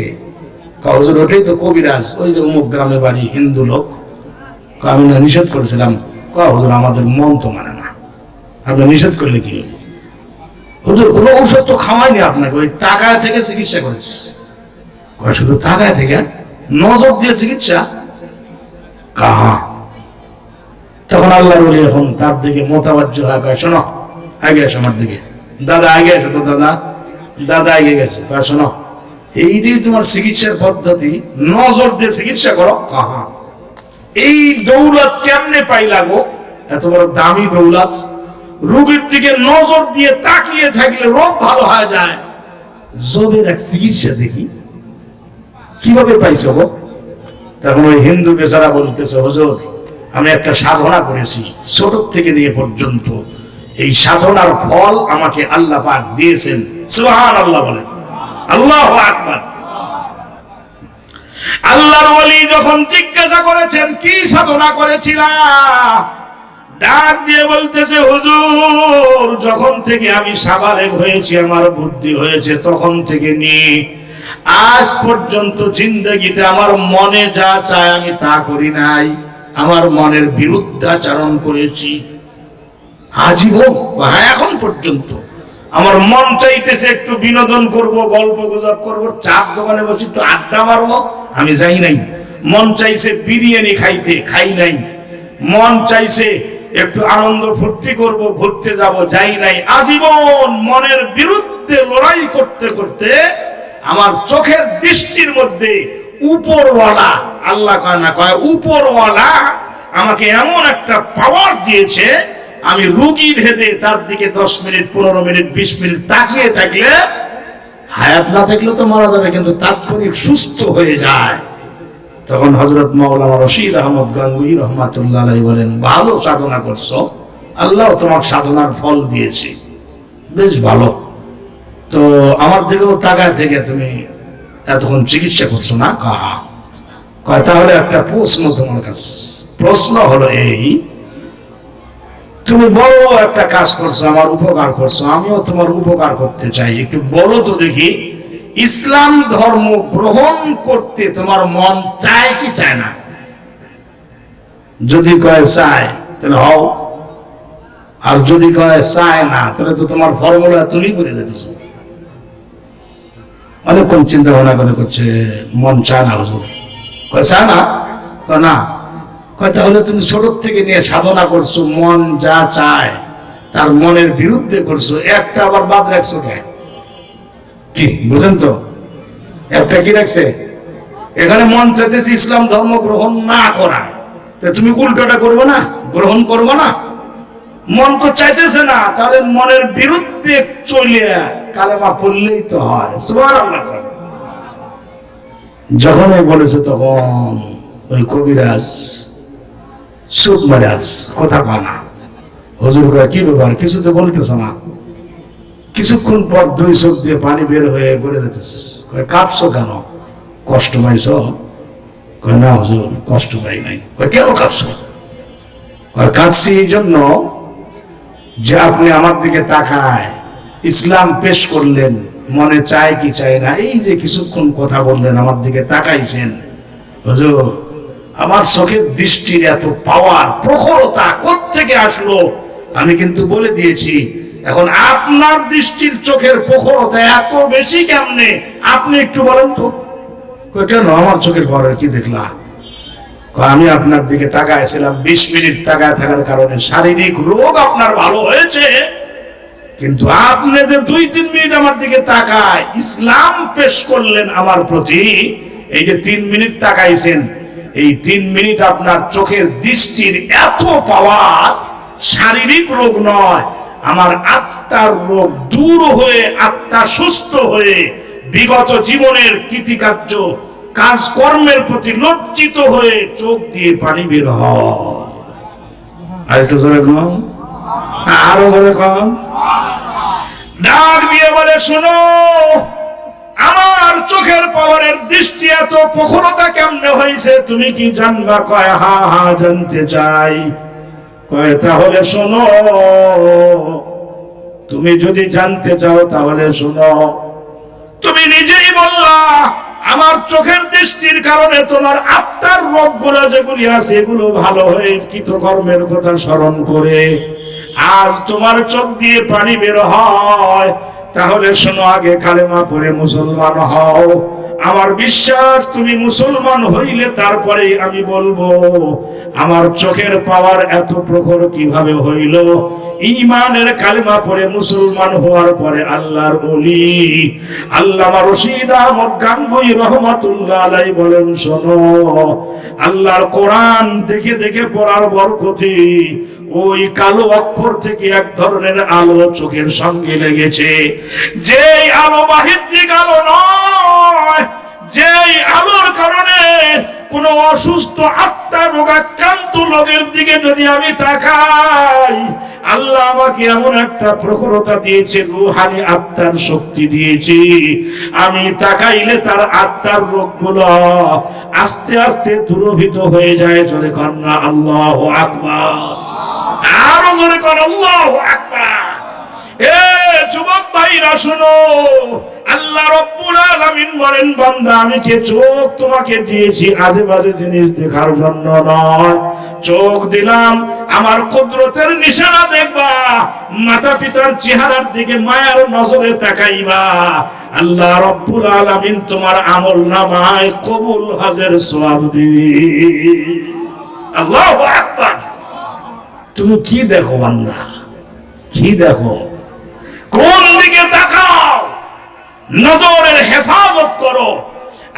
হুজুর ওটাই তো কবিরাজ, ওই যে অমুক গ্রামে বাড়ি, হিন্দু লোক। আমি না নিষেধ করেছিলাম। হুজুর আমাদের মন তো মানে না, আপনি নিষেধ করলে কি হবে? হুজুর কোনো ঔষধ তো খাওয়াইনি আপনাকে, ওই টাকায় থেকে চিকিৎসা করেছে। শুধু টাকায় থেকে নজর দিয়ে চিকিৎসা? কাহা। তখন আল্লাহর ওলি এখন তার দিকে মোতাবাজ্য হয়, কয় শোনো, আগে এসো আমার দিকে। দাদা আগে এসো তো। দাদা দাদা আগে গেছে, কয় শোনো, এইটাই তোমার চিকিৎসার পদ্ধতি, নজর দিয়ে চিকিৎসা করো। কাহা। এই দৌলত কেমনে পাইলা গো? এত বড় দামি দৌলত, রোগীর দিকে নজর দিয়ে তাকিয়ে থাকলে রোগ ভালো হয়ে যায়। জবের এক চিকিৎসা দেখি কিভাবে পাইছো গো? তখন ওই হিন্দু বেচারা বলতেছে, হুজুর আমি একটা সাধনা করেছি ছোট থেকে নিয়ে পর্যন্ত, এই সাধনার ফল আমাকে আল্লাহ পাক দিয়েছেন। সুবহানাল্লাহ বলেন, আল্লাহু আকবার। আল্লাহর ওলি যখন জিজ্ঞাসা করেছেন কি সাধনা করেছিলা, ডাক দিয়ে বলতেছে, হুজুর যখন থেকে আমি সাবালেগ হয়েছি, আমার বুদ্ধি হয়েছে, তখন থেকে নিয়ে আজ পর্যন্ত জিন্দগিতে আমার মনে যা চায় আমি তা করি নাই, আমার মনের বিরুদ্ধাচরণ করেছি আজীবন। হ্যাঁ, এখন পর্যন্ত আমার মন চাইতেছে একটু বিনোদন করব, গল্প গুজব করব, চার দোকানে বসে একটু আড্ডা মারবো, আমি যাই নাই। মন চাইছে বিরিয়ানি খাইতে, খাই নাই। মন চাইছে একটু আনন্দ ফুর্তি করব, ঘুরতে যাব, যাই নাই। আজীবন মনের বিরুদ্ধে লড়াই করতে করতে আমার চোখের দৃষ্টির মধ্যে উপরওয়ালা, আল্লাহ কয় না, কয় উপরওয়ালা আমাকে এমন একটা পাওয়ার দিয়েছে, আমি রুগী ভেদে তার দিকে 10 মিনিট 15 মিনিট 20 মিনিট তাকিয়ে থাকলে, হায়াত না থাকলে তো মারা যাবে, কিন্তু তাৎক্ষণিক সুস্থ হয়ে যায়। তখন হযরত মাওলানা রশিদ আহমদ গাঙ্গুহি রহমাতুল্লাহ আলাইহি বলেন, ভালো সাধনা করছো, আল্লাহ তোমার সাধনার ফল দিয়েছে, বেশ ভালো। তো আমার দিকেও তাকায় থেকে তুমি এতক্ষণ চিকিৎসা করছো না? কাহা। কয় তাহলে একটা প্রশ্ন তোমার কাছে। প্রশ্ন হলো এই, তুমি বড় একটা কাজ করছো, আমার উপকার করছো, আমিও তোমার উপকার করতে চাই, একটু বলো তো দেখি, ইসলাম ধর্ম গ্রহণ করতে তোমার মন চায় কি চায় না? যদি কয় চায় তাহলে হও, আর যদি কয় চায় না তাহলে তো তোমার ফর্মুলা তুমি করে দিতেছো। অনেকক্ষণ চিন্তা ভাবনা করে করছে, মন চায় না হুজুর। কয় চায় না? কয় না। কয় তাহলে তুমি ছোট থেকে নিয়ে সাধনা করছো, মন যা চায় তার মনের বিরুদ্ধে করছো, একটা আবার বাদ রাখছো কে? কি বুঝেন তো? একটা কি রাখছে? এখানে মন চাইতেছে ইসলাম ধর্ম গ্রহণ না করা, তা তুমি উল্টোটা করবে না, গ্রহণ করবে না? মন তো চাইতেছে না, তাহলে মনের বিরুদ্ধে চলে কালেমা পড়লেই তো হয়। সুবহানাল্লাহ। যখনই বলেছে তখন ওই কবিরাজ সুদ মারাজ কথা কয় না। হুজুর কয় কি ব্যাপার, কিছু তো বলতেছ না? কিছুক্ষণ পর 2 চোখ দিয়ে পানি বের হয়ে গড়ে যেতেছে। কয় কাঁদছো কেন, কষ্ট পাইছো? কয় না হুজুর, কষ্ট পাই নাই। কয় কেন কাঁদছো? কয় কাঁদছি এই জন্য যে আপনি আমার দিকে তাকায় ইসলাম পেশ করলেন, মনে চায় কি চায় না, এই যে কিছুক্ষণ কথা বললেন, আমার দিকে তাকাইছেন, হুজুর আমার চোখের দৃষ্টির এত পাওয়ার, প্রখরতা কোত্থেকে আসলো আমি কিন্তু বলে দিয়েছি। এখন আপনার দৃষ্টির চোখের প্রখরতা এত বেশি কেমনে, আপনি একটু বলেন তো। কেন আমার চোখের পাওয়ার কি দেখলা? আমি আপনার দিকে তাকাইছিলাম, 20 মিনিট তাকায় থাকার কারণে শারীরিক রোগ আপনার ভালো হয়েছে, কিন্তু আপনি যে 2-3 মিনিট আমার দিকে তাকায় ইসলাম পেশ করলেন আমার প্রতি, এই যে 3 মিনিট তাকাইছেন, এই 3 মিনিট আপনার চোখের দৃষ্টির এত পাওয়ার, শারীরিক রোগ নয়, আমার আত্মার রোগ দূর হয়ে আত্মা সুস্থ হয়ে বিগত জীবনের কৃতিকার্য কাজকর্মের প্রতি লজ্জিত হয়ে চোখ দিয়ে পানি বের হয়। আর একটু জোরে কম, আরো জোরে কম, ডাক দিয়ে বলে, শোনো, আমার চোখের পাওয়ারের দৃষ্টি এত প্রখরতা কেমনে হয়েছে তুমি কি জানবা? কয় হা হা জানতে চাই। কয় তাহলে শোনো, তুমি যদি জানতে চাও তাহলে শোনো, তুমি নিজেই বললা আমার চোখের দৃষ্টির কারণে তোমার আত্মার রোগগুলো যেগুলি আছে এগুলো ভালো হয়ে কৃতকর্মের কথা স্মরণ করে আজ তোমার চোখ দিয়ে পানি বের হয়। তাহলে শোনো, আগে কালেমা পড়ে মুসলমান হও। আমার বিশ্বাস তুমি মুসলমান হইলে তারপরেই আমি বলবো আমার চোখের পাওয়ার এত প্রখর কিভাবে হইল। ঈমানের কালেমা পড়ে মুসলমান হওয়ার পরে আল্লাহর ওলি আল্লামা রশিদ আহমদ গাঙ্গুই রহমাতুল্লাহ আলাইহি বলেন, শোনো, আল্লাহর কোরআন দেখে দেখে পড়ার বরকতে ওই কালো অক্ষর থেকে এক ধরনের আলো চোখের সঙ্গে লেগেছে, যেই আলো বাহ্যিক আলো নয়, যেই আলোর কারণে কোন অসুস্থ আত্মা রোগাক্রান্ত লোকের দিকে যদি আমি তাকাই, আল্লাহ আমাকে এমন একটা প্রখরতা দিয়েছে, রূহানি আত্মার শক্তি দিয়েছে, আমি তাকাইলে তার আত্মার রোগগুলো আস্তে আস্তে দূরীভূত হয়ে যায়। জোরে কন্যা আল্লাহু আকবার, আরো জোরে কর আল্লাহু আকবার। এ যুবক ভাইরা শোনো, আল্লাহ রাব্বুল আলামিন বলেন, বান্দা আমি যে চোখ তোমাকে দিয়েছি আজে বাজে জিনিস দেখার জন্য নয়, চোখ দিলাম আমার কুদরতের নিশানা দেখবা, মাতা পিতার চেহারার দিকে মায়ার নজরে তাকাইবা, আল্লাহ রাব্বুল আলামিন তোমার আমলনামায় কবুল হজের সওয়াব দিবে। আল্লাহু আকবার। তুমি কি দেখো বান্দা, কি দেখো, কোন দিকে তাকাও, নজরের হেফাজত করো।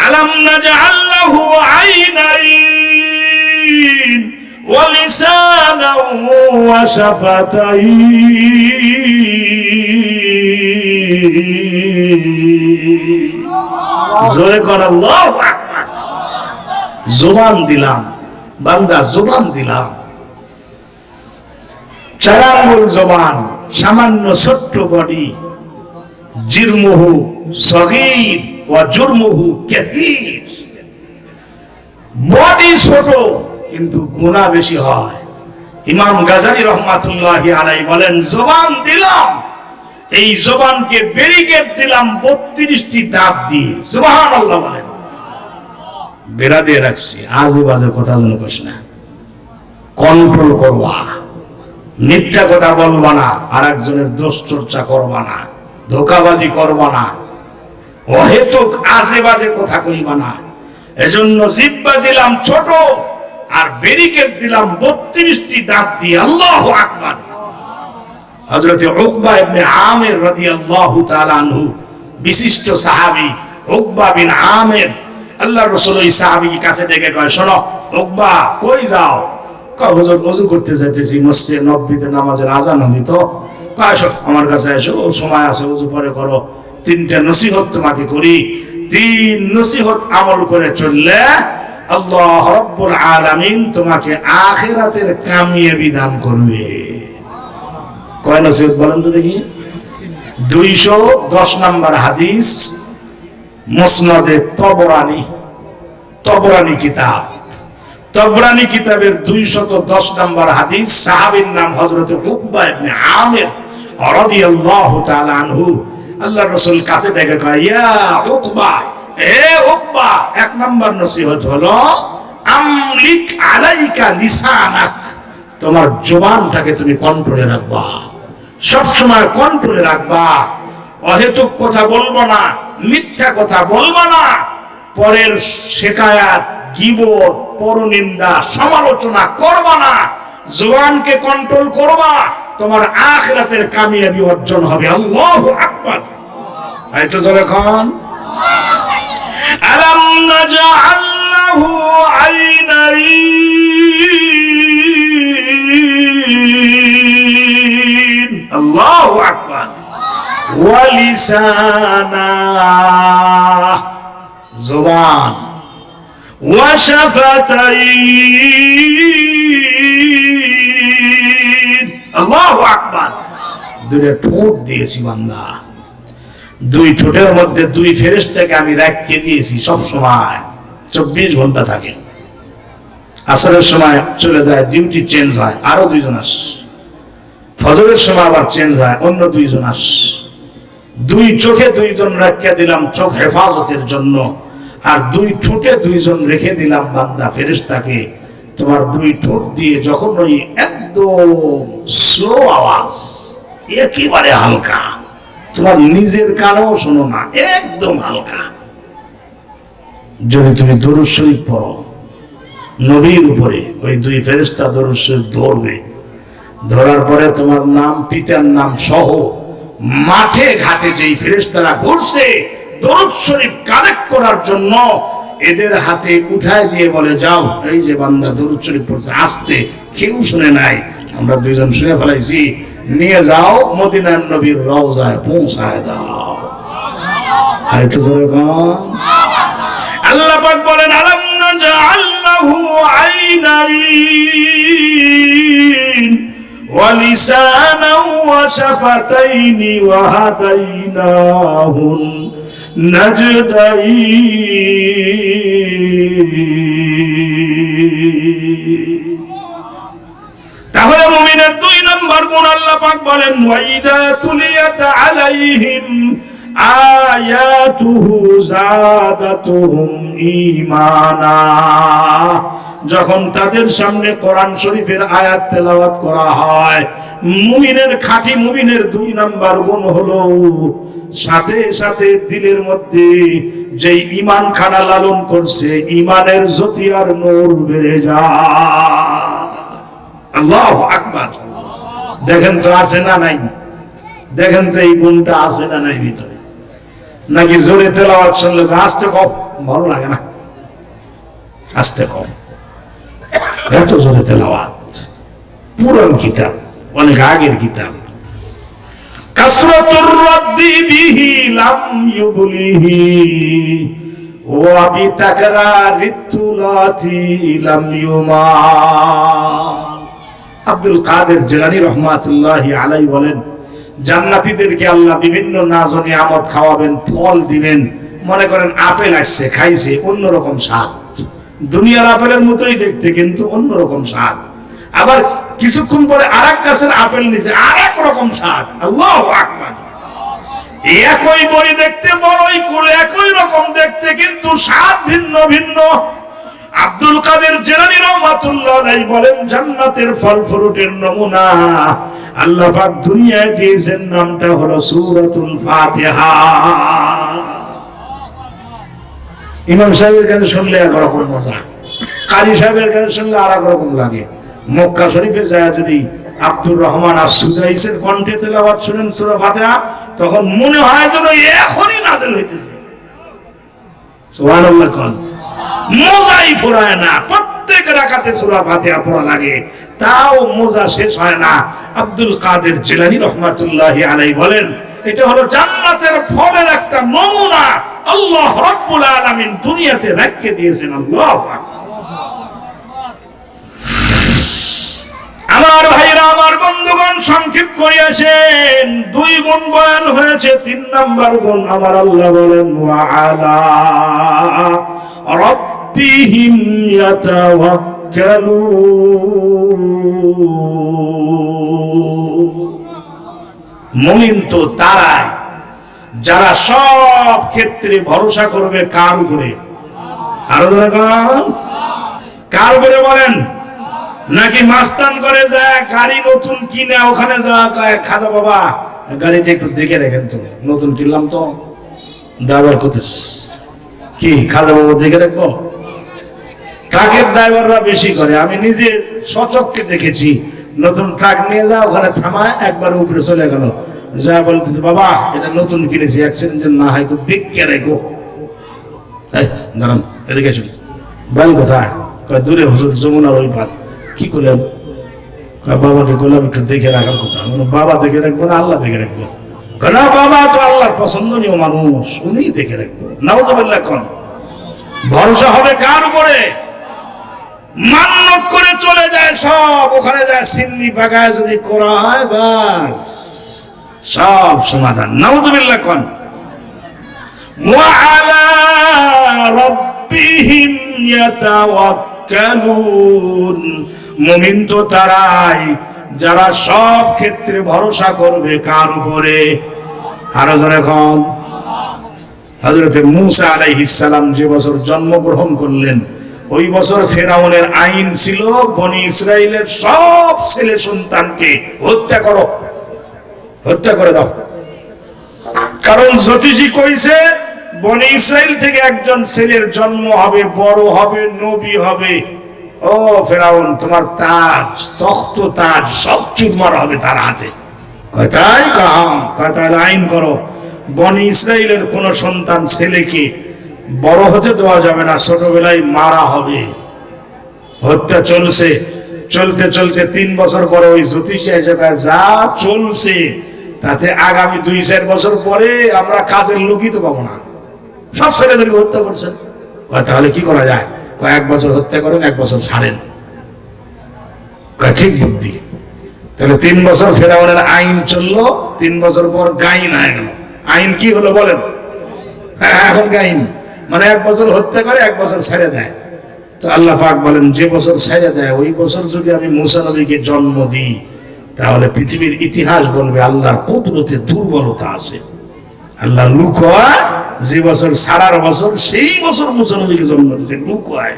আলাম নাজআল লাহু আইনাইন ওয়া লিসানান ওয়া শাফাতাইন। জোরে কর আল্লাহু আকবার। জবান দিলাম বান্দা, জবান দিলাম, 4 আঙ্গুল জবান, সামান্য ছোট্ট বডি, জিরমুহু সগীর ওয়া জুরমুহু কাসীর। বডি ছোট কিন্তু গুনাহ বেশি হয়। ইমাম গাজালি রহমাতুল্লাহি আলাইহি বলেন, জবান দিলাম, এই জবানকে ব্যারিকেড দিলাম 32টি দাঁত দিয়ে। সুবহানাল্লাহ বলেন, বেড়া দিয়ে রাখছি, আজে বাজে কথা যেন কইস না, কন্ট্রোল করবা, মিথ্যা কথা বলবা না, আর একজনের দোষ চর্চা করবা না, ধোকাবাজি করবা না, অহেতুক আজে বাজে কথা কইবা না। এজন্য জিহ্বা দিলাম ছোট আর ব্যারিকেড দিলাম 32টি দাঁত দিয়ে। আল্লাহু আকবার। হযরত উকবা ইবনে আমির রাদিয়াল্লাহু তাআলা আনহু, বিশিষ্ট সাহাবী উকবা বিন আমির, আল্লাহর রাসূল ওই সাহাবীকে কাছে ডেকে কয়, শোনো উকবা, কই যাও? কয় হুজুর ওযু করতে যাইতেছি, মসজিদে নববীতে নামাজের আযান হবে তো। কয় আসো আমার কাছে, এসো, সময় আছে, ওযু পরে করো, 3টা নসিহত তোমাকে করি, 3 নসিহত আমল করে চললে আল্লাহ রাব্বুল আলামিন তোমাকে আখিরাতের কামিয়াবি দান করবে। কয় নসিহত বলেন তো দেখি? 210 নম্বর হাদিস, মুসনাদে তবরানী কিতাব, তবরানী কিতাবের 210 নম্বর হাদিস। সাহাবীর নাম হযরত উকবা ইবনে আমির রাদিয়াল্লাহু তাআলা আনহু। আল্লাহর রাসূল কাছে ডেকে কয়, ইয়া উকবা, হে উকবা, 1 নম্বর নসিহত হলো আমলিক আলাইকা লিসানাক, তোমার জবানটাকে তুমি কন্ট্রোলে রাখবা, সব সময় কন্ট্রোলে রাখবা, অহেতুক কথা বলবো না, মিথ্যা কথা বলবো না, পরের শিকায়াত, গীবত, পরনিন্দা সমালোচনা করবা না, জবানকে কন্ট্রোল করবা, তোমার আখিরাতের কামিয়াবি অর্জন হবে। আল্লাহু আকবার। একটু জোরে কোন আলাম নাজআল লাহু আইনাইন, আল্লাহু আকবার, ওয়া লিসানা, জবান, ওয়া শাফাতাইন, আল্লাহু আকবার। দুইটা ঠোঁট দিয়েছি বান্দা, দুই ঠোঁটের মধ্যে দুই ফেরেশতাকে আমি রাখিয়ে দিয়েছি, সব সময় 24 ঘন্টা থাকে। আসরের সময় চলে যায়, ডিউটি চেঞ্জ হয়, আরো দুইজন আস। ফজরের সময় আবার চেঞ্জ হয়, অন্য দুইজন আস। দুই চোখে দুইজন রাখিয়ে দিলাম চোখ হেফাজতের জন্য, আর দুই ঠোঁটে দুইজন রেখে দিলাম বান্দা ফেরেশতাকে। তোমার দুই ঠোঁট দিয়ে যখন ওই একদম স্লো আওয়াজ, একেবারে হালকা, তোমার নিজের কানেও শোনো না, একদম হালকা, যদি তুমি দরুদ শরীফ পড়ো নবীর উপরে, ওই দুই ফেরেশতা দরুদ শরীফ ধরবে। ধরার পরে তোমার নাম, পিতার নাম সহ মাঠে ঘাটে যেই ফেরেশতারা ঘুরছে দরুদ শরীফ কালেক্ট করার জন্য, এদের হাতে উঠায় দিয়ে বলে, যাও, এই যে বান্দা দরুদ শরীফ পড়ছে, আসতে কেউ শুনে নাই, আমরা দুইজন শুনে ফেলাইছি, নিয়ে যাও মদিনার নবীর রওজায় পৌঁছায় দাও। আর একটু জোরে কোন আল্লাহ পাক বলেন, আলাম নাজআল লাহু আইনাইন ওয়া লিসানান ওয়া শাফাতাইনি ওয়া হাদাইনাহুন নাজদাইন। তাহলে মুমিনের 2 নম্বর গুণ আল্লাহ পাক বলেন, ওয়াইদা তুলিয়াত আলাইহিম আয়াতুহু যাদাতুহুম ঈমানা, যখন তাদের সামনে কোরআন শরীফের আয়াত তেলাওয়াত করা হয়, মুমিনের, খাঁটি মুমিনের 2 নম্বর গুণ হলো সাথে সাথে দিলের মধ্যে যেই ঈমান খানা লালন করছে, ঈমানের জ্যোতি আর নূর বেড়ে যায়। আল্লাহু আকবার। দেখেন তো আছে না নাই, দেখেন তো এই গুণটা আছে না নাই ভিতরে, নাকি জোরে তেলাওয়াত শুনলে আস্তে কম ভালো লাগে না, আস্তে কম, এত জোরে তেলাওয়াত, পুরান কিতাব, অনেক আগের কিতাব। কাসরাতুর রাদ্দি বিহি লাম ইউবলিহি ওয়া বিতাকরারিত তুলাতি লাম ইউমা। আব্দুল কাদের জিলানী রহমাতুল্লাহি আলাইহি বলেন, জান্নাতীদেরকে আল্লাহ বিভিন্ন নাজ ও নিয়ামত খাওয়াবেন, ফল দিবেন। মনে করেন আপেল আসছে, খাইছে, অন্যরকম স্বাদ, দুনিয়ার আপেলের মতোই দেখতে কিন্তু অন্যরকম স্বাদ। আবার কিছুক্ষণ পরে আরেক গাছের আপেল নিচে আরেক রকম স্বাদ। আল্লাহু আকবার। একই বড়ি দেখতে, বড়ই কুল একই রকম দেখতে, কিন্তু স্বাদ ভিন্ন ভিন্ন। আব্দুল কাদের জিলানী রাহমাতুল্লাহ আলাইহি বলেন, জান্নাতের ফল ফ্রুটের নমুনা আল্লাহ পাক দুনিয়ায় দিয়েছেন, নামটা হলো সূরাতুল ফাতিহা। ইমাম সাহেবের কাছে শুনলে একরকম মজা, কারি সাহেবের কাছে শুনলে আর এক রকম লাগে। মক্কা শরীফে যায় যদি আব্দুর রহমান আস-সুদাইসের কণ্ঠে তেলাওয়াত শুনেন সূরা ফাতিহা, তখন মনে হয় যেন এখনই নাযিল হইতেছে। সুবহানাল্লাহ। কোন মজাই ফুরায় না, প্রত্যেক রাকাতে সূরা ফাতিহা পড়া লাগে, তাও মজা শেষ হয় না। আব্দুল কাদের জিলানী রহমাতুল্লাহি আলাইহি বলেন, এটা হলো জান্নাতের ফলের একটা নমুনা আল্লাহ রাব্বুল আলামিন দুনিয়াতে রেখে দিয়েছেন। আল্লাহু আকবার। আমার ভাইরা, আমার বন্ধুগণ, সংক্ষেপ করে আসেন, 2 গুণ বয়ান হয়েছে, 3 নম্বর গুণ আমার আল্লাহ বলেন, ওয়া আলা রাব্বিহিম ইয়াতাওয়াক্কালুন। মুমিন তো তারাই যারা সব ক্ষেত্রে ভরসা করবে কার উপরে? আরো কার উপরে বলেন? নাকি মাস্তান করে যায় গাড়ি নতুন কিনে ওখানে যা খাজা বাবা গাড়িটা একটু দেখে রেখেন তো, নতুন কিনলাম তো, ড্রাইভার করতেছ কি, খাজা বাবা দেখে রাখবো? ট্রাকের ড্রাইভাররা বেশি করে, আমি নিজে সচক্ষে দেখেছি। নতুন ট্রাক নিয়ে যাও, ওখানে থামায়, একবার উপরে চলে গেল, যা বলতেছে বাবা এটা নতুন কিনেছি, অ্যাক্সিডেন্ট না হয় একটু দেখে রেখো। দাঁড়ান, এদিকে আসুন। বাড়ি কোথায়? কয় দূরে হুজুর, যমুনার ওই পার। কি করলেন? বাবাকে করলাম একটু দেখে রাখার কথা। বাবা দেখে রাখবো না, আল্লাহ দেখে রাখবো? না বাবা তো আল্লাহর পছন্দনীয় মানুষ, উনি দেখে রাখবো। নাউযুবিল্লাহ। এখন ভরসা হবে কার উপরে? মান্নত করে চলে যায় সব, ওখানে যায় সিন্নি বাগায় যদি করা হয় বাস সব সমাধান। নাউযুবিল্লাহ। এখন ওয়া আলা রাব্বিহিম ইয়াতাওয়াক্কালুন, মুমিন তো তারাই যারা সব ক্ষেত্রে ভরসা করবে কার উপরে? আরো জোরে কম। হযরত মূসা আলাইহিস সালাম যে বছর জন্মগ্রহণ করলেন, ওই বছর ফেরাউনের আইন ছিল বনি ইসরাইলের সব ছেলে সন্তানকে হত্যা করো, হত্যা করে দাও। কারণ জ্যোতিষী কইছে বনি ইসরাইল থেকে একজন ছেলের জন্ম হবে, বড় হবে, নবী হবে। ও ফেরাউন, তোমার তাজ, তখ্ত তাজ সব চুরমার হবে তার হাতে। কয় তাই? কয় তাহলে আইন করো, বনি ইসরাইলের কোন সন্তান ছেলেকে বড় হতে দেওয়া যাবে না, ছোটবেলায় মারা হবে। হত্যা চলছে, চলতে চলতে 3 বছর পরে ওই জ্যোতিষী যা চলছে তাতে আগামী 2-4 বছর পরে আমরা কাজের লোকই তো পাবো না, সব ছেলেদেরকে হত্যা করছেন। তাহলে কি করা যায়? কয়েক বছর হত্যা করেন, 1 বছর ছাড়েন। ঠিক বুদ্ধি। তাহলে 3 বছর ফেরাউনের আইন চললো, 3 বছর পর গাইন হয়ে গেল। আইন কি হলো বলেন? এখন গাইন মানে 1 বছর হত্যা করে, 1 বছর ছেড়ে দেয়। তো আল্লাহ পাক বলেন যে বছর ছেড়ে দেয় ওই বছর যদি আমি মূসা নবীকে জন্ম দিই, তাহলে পৃথিবীর ইতিহাস বলবে আল্লাহর কুদরতে দুর্বলতা আছে। আল্লাহ লুকোয়, যে বছর সারার বছর সেই বছর মূসা নবীকে জন্ম দিতে লুকোয়।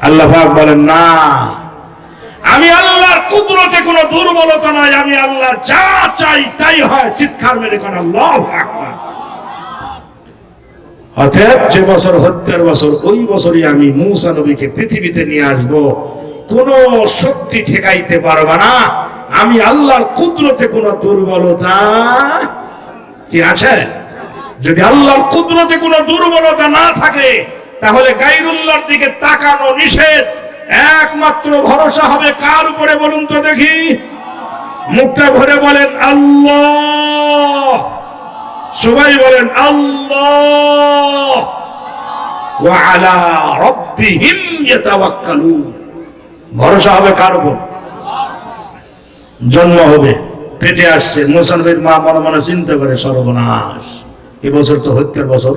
আল্লাহ পাক বলেন না, আমি আল্লাহর কুদরতে কোনো দুর্বলতা নাই, আমি আল্লাহ যা চাই তাই হয়। চিৎকার মেরে কোন আল্লাহু আকবার। অতএব যে বছর হত্যার বছর, ওই বছরই আমি মূসা নবীকে পৃথিবীতে নিয়ে আসব। কোন শক্তি ঠেকাইতে পারবে না। আমি আল্লাহর কুদরতে কোনো দুর্বলতা কি আছে? যদি আল্লাহর কুদরতে কোনো দুর্বলতা না থাকে, তাহলে গায়রুল্লাহর দিকে তাকানো নিষেধ। একমাত্র ভরসা হবে কার উপরে বলুন তো দেখি? মুখটা ভরে বলেন আল্লাহ, সবাই বলেন আল্লাহ। ওয়া আলা রাব্বিহিম ইয়াতাওয়াক্কালুন, ভরসা হবে কার উপর? জন্ম হবে, পেটে আসছে, মূসা নবীর মা মনে মনে চিন্তা করে সর্বনাশ, এবছর তো হত্যার বছর,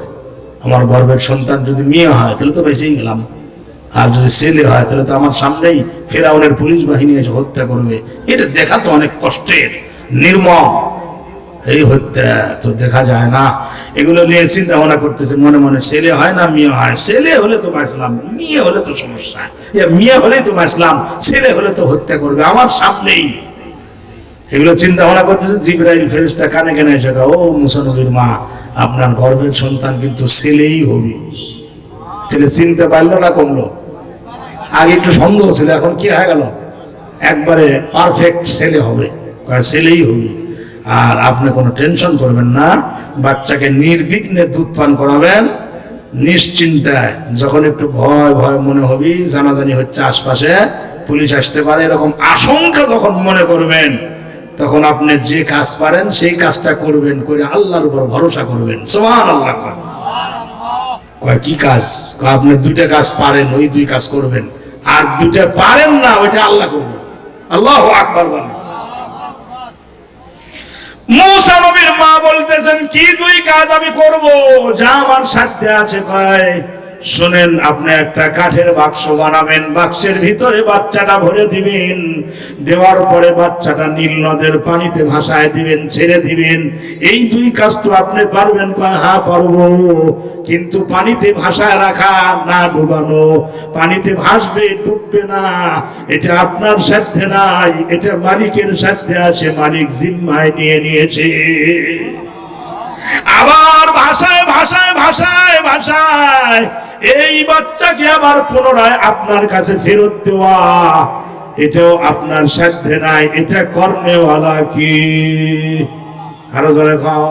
আমার গর্ভের সন্তান যদি মেয়ে হয় তাহলে তো বেঁচেই গেলাম, আর যদি ছেলে হয় তাহলে তো আমার সামনেই ফেরাউনের পুলিশ বাহিনী এসে হত্যা করবে। এটা দেখা তো অনেক কষ্টের, নির্মম। এই হত্যা তো দেখা যায় না। এগুলো নিয়ে চিন্তা ভাবনা করতেছে মনে মনে, ছেলে হয় না মেয়ে হয়? ছেলে হলে তো বাঁচলাম, মেয়ে হলে তো সমস্যা। মেয়ে হলেই তো বাঁচলাম, ছেলে হলে তো হত্যা করবে আমার সামনেই। এগুলো চিন্তা ভাবনা করতেছে। জিবরাইল ফেরেশতা কানে কানে এসে ও মূসা নবীর মা, আপনার গর্ভের সন্তান কিন্তু ছেলেই হবে। ছেলে চিনতে পারলো না, কমলো। আগে একটু সন্দেহ ছিল, এখন কি হয়ে গেল? একবারে পারফেক্ট ছেলে হবে, ছেলেই হবে। আর আপনি কোনো টেনশন করবেন না, বাচ্চাকে নির্বিঘ্নে দুধ পান করাবেন নিশ্চিন্তায়। যখন একটু ভয় ভয় মনে হবে, জানাজানি হচ্ছে আশপাশে, পুলিশ আসতে পারে, এরকম আশঙ্কা যখন মনে করবেন, তখন আপনি যে কাজ পারেন সেই কাজটা করবেন, করে আল্লাহর উপর ভরসা করবেন। সুবহানাল্লাহ। কয় কি কাজ? আপনি 2টা কাজ পারেন, ওই 2 কাজ করবেন, আর 2টা পারেন না, ওইটা আল্লাহ করবেন। আল্লাহু আকবার বলেন। মূসা নবীর মা বলতেছেন কি 2 কাজ আমি করব, যা আমার সাধ্যে আছে। কয় শুনেন, আপনি একটা কাঠের বাক্স বানাবেন, বাক্সের ভিতরে বাচ্চাটা ভরে দিবেন, দেওয়ার পরে বাচ্চাটা নীল নদের পানিতে ভাসায় দিবেন, ছেড়ে দিবেন। এই 2 কাজ তো আপনি পারবেন? কয় হ্যাঁ পারবো, কিন্তু পানিতে ভাসায় রাখা, না ডুবানো। পানিতে ভাসবে, ডুববে না, এটা আপনার সাধ্যে নাই, এটা মালিকের সাধ্যে আছে, মালিক জিম্মায় নিয়ে নিয়েছে। আবার ভাষায় ভাষায় ভাষায় ভাষায় এই বাচ্চাকে আবার পুনরায় আপনার কাছে ফেরত দেওয়া, এটাও আপনার সাধ্যে নাই। এটা কর্মেওয়ালা কি? আরো জোরে খাও।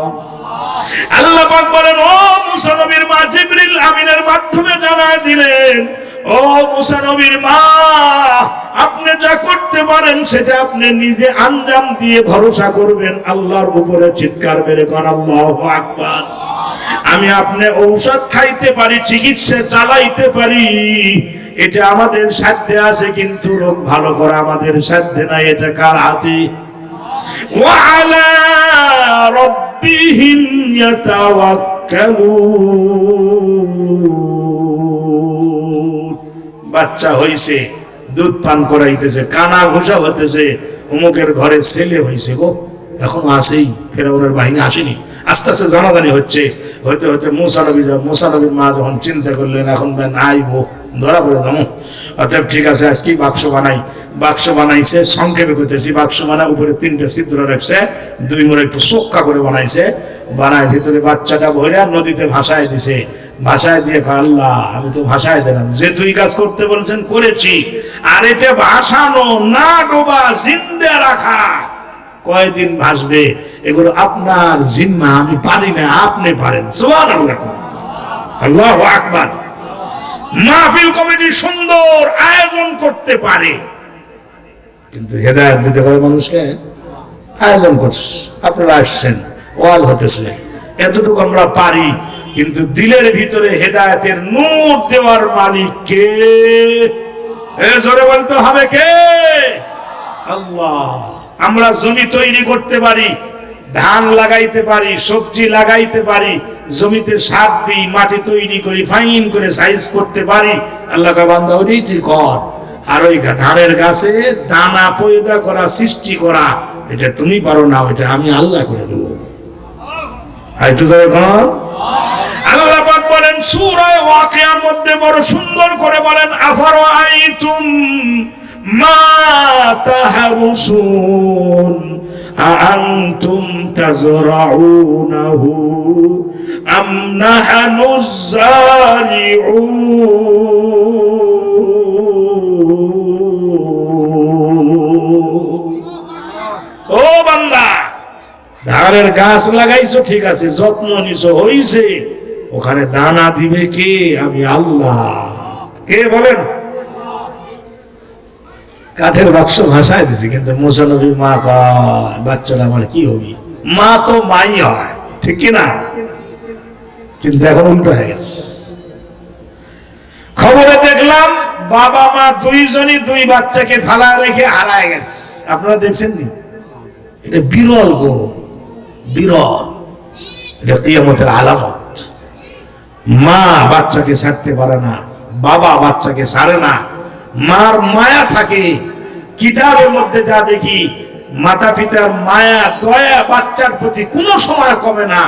আল্লাহ পাক বলেন, ও মুসা নবীর মা জিবরিল আমিনের মাধ্যমে জানায় দিলেন, ও মুসা নবীর মা, আপনি যা করতে পারেন সেটা আপনি নিজে আঞ্জাম দিয়ে ভরসা করবেন আল্লাহর উপরে। চিৎকার মেরে কোন আল্লাহু আকবার। আমি আপনি ঔষধ খাইতে পারি, চিকিৎসা চালাইতে পারি, এটা আমাদের সাধ্যে আছে, কিন্তু রোগ ভালো করা আমাদের সাধ্যে নাই। এটা কার হাতে? ওয়া আলা রাব্বিহিম ইয়াতাওয়াক্কালুন। বাচ্চা হইছে, দুধ পান করাইতেছে, কানা ঘোষা হতেছে, অমুকের ঘরে ছেলে হইছে গো, এখন আসেই, ফেরাউনের বাহিনী আসেনি। আস্তে আস্তে জানাজানি হচ্ছে, হইতে হইতে মুসা নবীর মা যখন চিন্তা করলেন এখন আইবো, ধরা পড়ে যাবো, অতএব ঠিক আছে আজকে বাক্স বানাই। বাক্স বানাইছে, সংক্ষেপে করতেছি, বাক্স বানায় উপরে 3টে ছিদ্র রাখছে, 2 মোড় একটু চোক্কা করে বানাইছে, বানায় ভিতরে বাচ্চাটা ভরে নদীতে ভাসায় দিছে। ভাসায় দিয়ে আল্লাহ আমি তো ভাসায় দিলাম, যে তুই কাজ করতে বলছেন করেছি, আর এটা ভাসানো না ডোবা জিন্দা রাখা কয়দিন ভাসবে এগুলো আপনার জিম্মা, আমি পারি না, আপনি পারেন। সুবহানাল্লাহ, আল্লাহু আকবার। মাহফিল কমিটি সুন্দর আয়োজন করতে পারে, কিন্তু হেদায়েত দিতে পারে মানুষকে। আয়োজন করছে, আপনারা আসছেন, ওয়াজ হতেছে, এতটুকু আমরা পারি, কিন্তু দিলের ভিতরে হেদায়েতের নূর দেওয়ার মালিক কে? জোরে বলতে হবে কে? আল্লাহ। আমরা জমি তৈরি করতে পারি, ধান লাগাইতে পারি, সবজি লাগাইতে পারি, জমিতে সার দিই, মাটি তৈরি করি, ফাইন করে সাইজ করতে পারি। আল্লাহ কা বান্দা ওইটাই তুই কর। আর ওই ধানের গাছে দানা পয়দা করা, সৃষ্টি করা, এটা তুমি পারো না, ওইটা আমি আল্লাহ করে দেবো। একটু যখন আল্লাহ পাক বলেন সূরা ওয়াকিয়ার মধ্যে বড় সুন্দর করে বলেন, আফারাআইতুম মা তাহরুসুন আআনতুম তাজরাউনাহু আম নাহনুজ যারিউন। ও বান্দা, ধানের গাছ লাগাইছো ঠিক আছে, যত্ন নিছো, হইছে, ওখানে দানা দিবে কে? আমি আল্লাহ। কে বলেন? কাঠের বাক্স ভাষায় দিছি, কিন্তু মুসা নবীর মা কয় বাচ্চারা আমার কি হবি? মা তো মাই হয়, ঠিক কিনা? কিন্তু এখন উল্টো হয়ে গেছে। খবরে দেখলাম বাবা মা দুইজনই 2 বাচ্চাকে ফালা রেখে হারায় গেছে। আপনারা দেখছেন নি? এটা বিরল গো, বিরল। এটা কিয়ামতের আলামত। মা বাচ্চাকে ছাড়তে পারে না, বাবা বাচ্চাকে ছাড়ে না, মার মায়া থাকে। কিতাবের মধ্যে যা দেখি, মাতা পিতার মায়া দয়া বাচ্চার প্রতি কোনো সময় কমে না।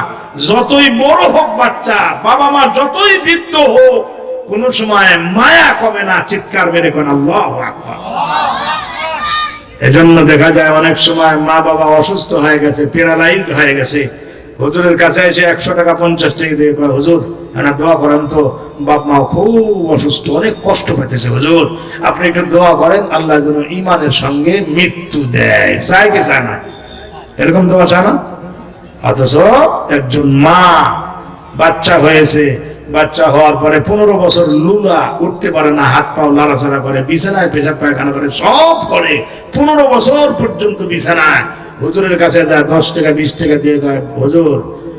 যতই বড় হোক বাচ্চা, বাবা মা যতই বৃদ্ধ হোক, কোনো সময় মায়া কমে না। চিৎকার মেরে কোন আল্লাহু আকবার। এজন্য দেখা যায় অনেক সময় মা বাবা অসুস্থ হয়ে গেছে, প্যারালাইজড হয়ে গেছে, হুজুরের কাছে এসে 100 টাকা 50 টাকা দিয়ে কয়, হুজুর না দোয়া করেন তো, বাপ মা খুব অসুস্থ, অনেক কষ্ট পেতেছে, হুজুর আপনি একটু দোয়া করেন আল্লাহ যেন ঈমানের সঙ্গে মৃত্যু দেয়। চায় কি চায় না? এরকম দোয়া চায় না? অথচ একজন মা বাচ্চা হয়েছে, বাচ্চা হওয়ার পরে 15 বছর লুলা, উঠতে পারে না, হাত পাও লাড়াচাড়া করে, বিছানায় পেশাব পায়খানা করে, সব করে, 15 বছর পর্যন্ত বিছানায়। হুজুরের কাছে যায় 10 টাকা 20 টাকা দিয়ে কয়, হুজুর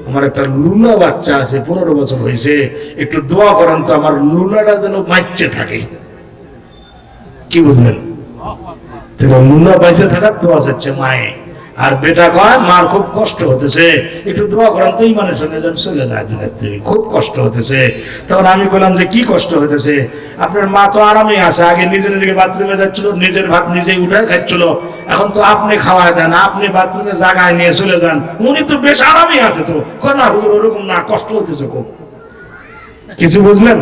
আমার একটা লুলা বাচ্চা আছে, 15 বছর হয়েছে, একটু দোয়া করেন তো আমার লুলাটা যেন বাঁচতে থাকে। কি বুঝলেন? লুলা বাইসে থাকার দোয়া চাচ্ছে মায়ে, আর বেটা কয় মার খুব কষ্ট হতেছে, একটু দোয়া করেন তো ঈমানের সঙ্গে যেন চলে যায় দুনিয়া থেকে, খুব কষ্ট হতেছে। তখন আমি বললাম যে কি কষ্ট হতেছে? আপনার মা তো আরামে আছে, আগে নিজে নিজেকে বাথরুমে যাচ্ছিল, নিজের ভাত নিজেই উঠে খাচ্ছিল, এখন তো আপনি খাওয়ায় দেন, আপনি বাথরুমে জায়গায় নিয়ে চলে যান, উনি তো বেশ আরামে আছে। তো কয় না হুজুর ওরকম না, কষ্ট হতেছে খুব। কিছু বুঝলেন?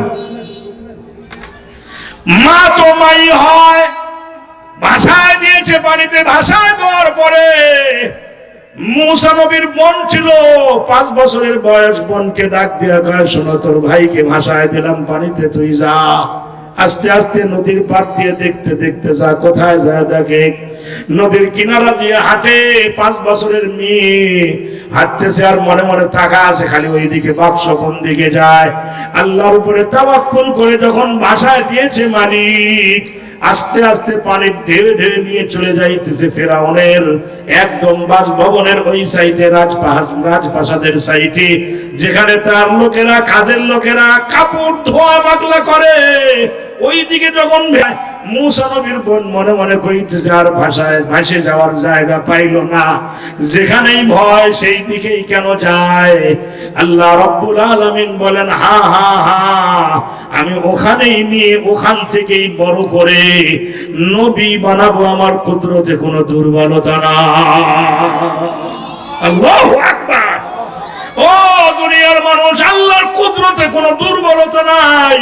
মা তো মাই হয়, ভাষায় দিয়েছে পানিতে, ভাষায় দেওয়ার পরে মূসা নবীর বোন ছিল 5 বছরের বয়স। বোনকে ডাক দিয়া কয়, শোনো তোর ভাইকে ভাসায় দিলাম পানিতে, তুই যা। আস্তে আস্তে নদীর পার দিয়ে দেখতে দেখতে যা, কোথায় যায় দেখে নদীর কিনারা দিয়ে হাঁটে। 5 বছরের মেয়ে হাঁটতেছে আর মনে মনে তাকা আছে খালি ওইদিকে, বাক্স কোন দিকে যায়। আল্লাহর উপরে তাওয়াক্কুল করে যখন ভাসায় দিয়েছে মালিক, আস্তে আস্তে পানি ঢেলে ঢেলে নিয়ে চলে যাইতেছে ফেরাউনের একদম বাসভবনের ওই সাইডে, রাজপ্রাসাদের সাইডে, যেখানে তার লোকেরা, কাজের লোকেরা কাপড় ধোয়া মাগলা করে। ওই দিকে যখন মূসা নবীর বোন মনে মনে কইতেছে আর ভাসে যাওয়ার জায়গা পাইল না, যেখানেই ভয় সেই দিকেই কেন যায়। আল্লাহ রাব্বুল আলামিন বলেন, হা হা হা, আমি ওখানেই নিয়ে ওখান থেকেই বড় করে নবী বানাবো, আমার কুদরতে কোনো দুর্বলতা না। আল্লাহু আকবার। ও দুনিয়ার মানুষ, আল্লাহর কুদরতে কোনো দুর্বলতা নাই।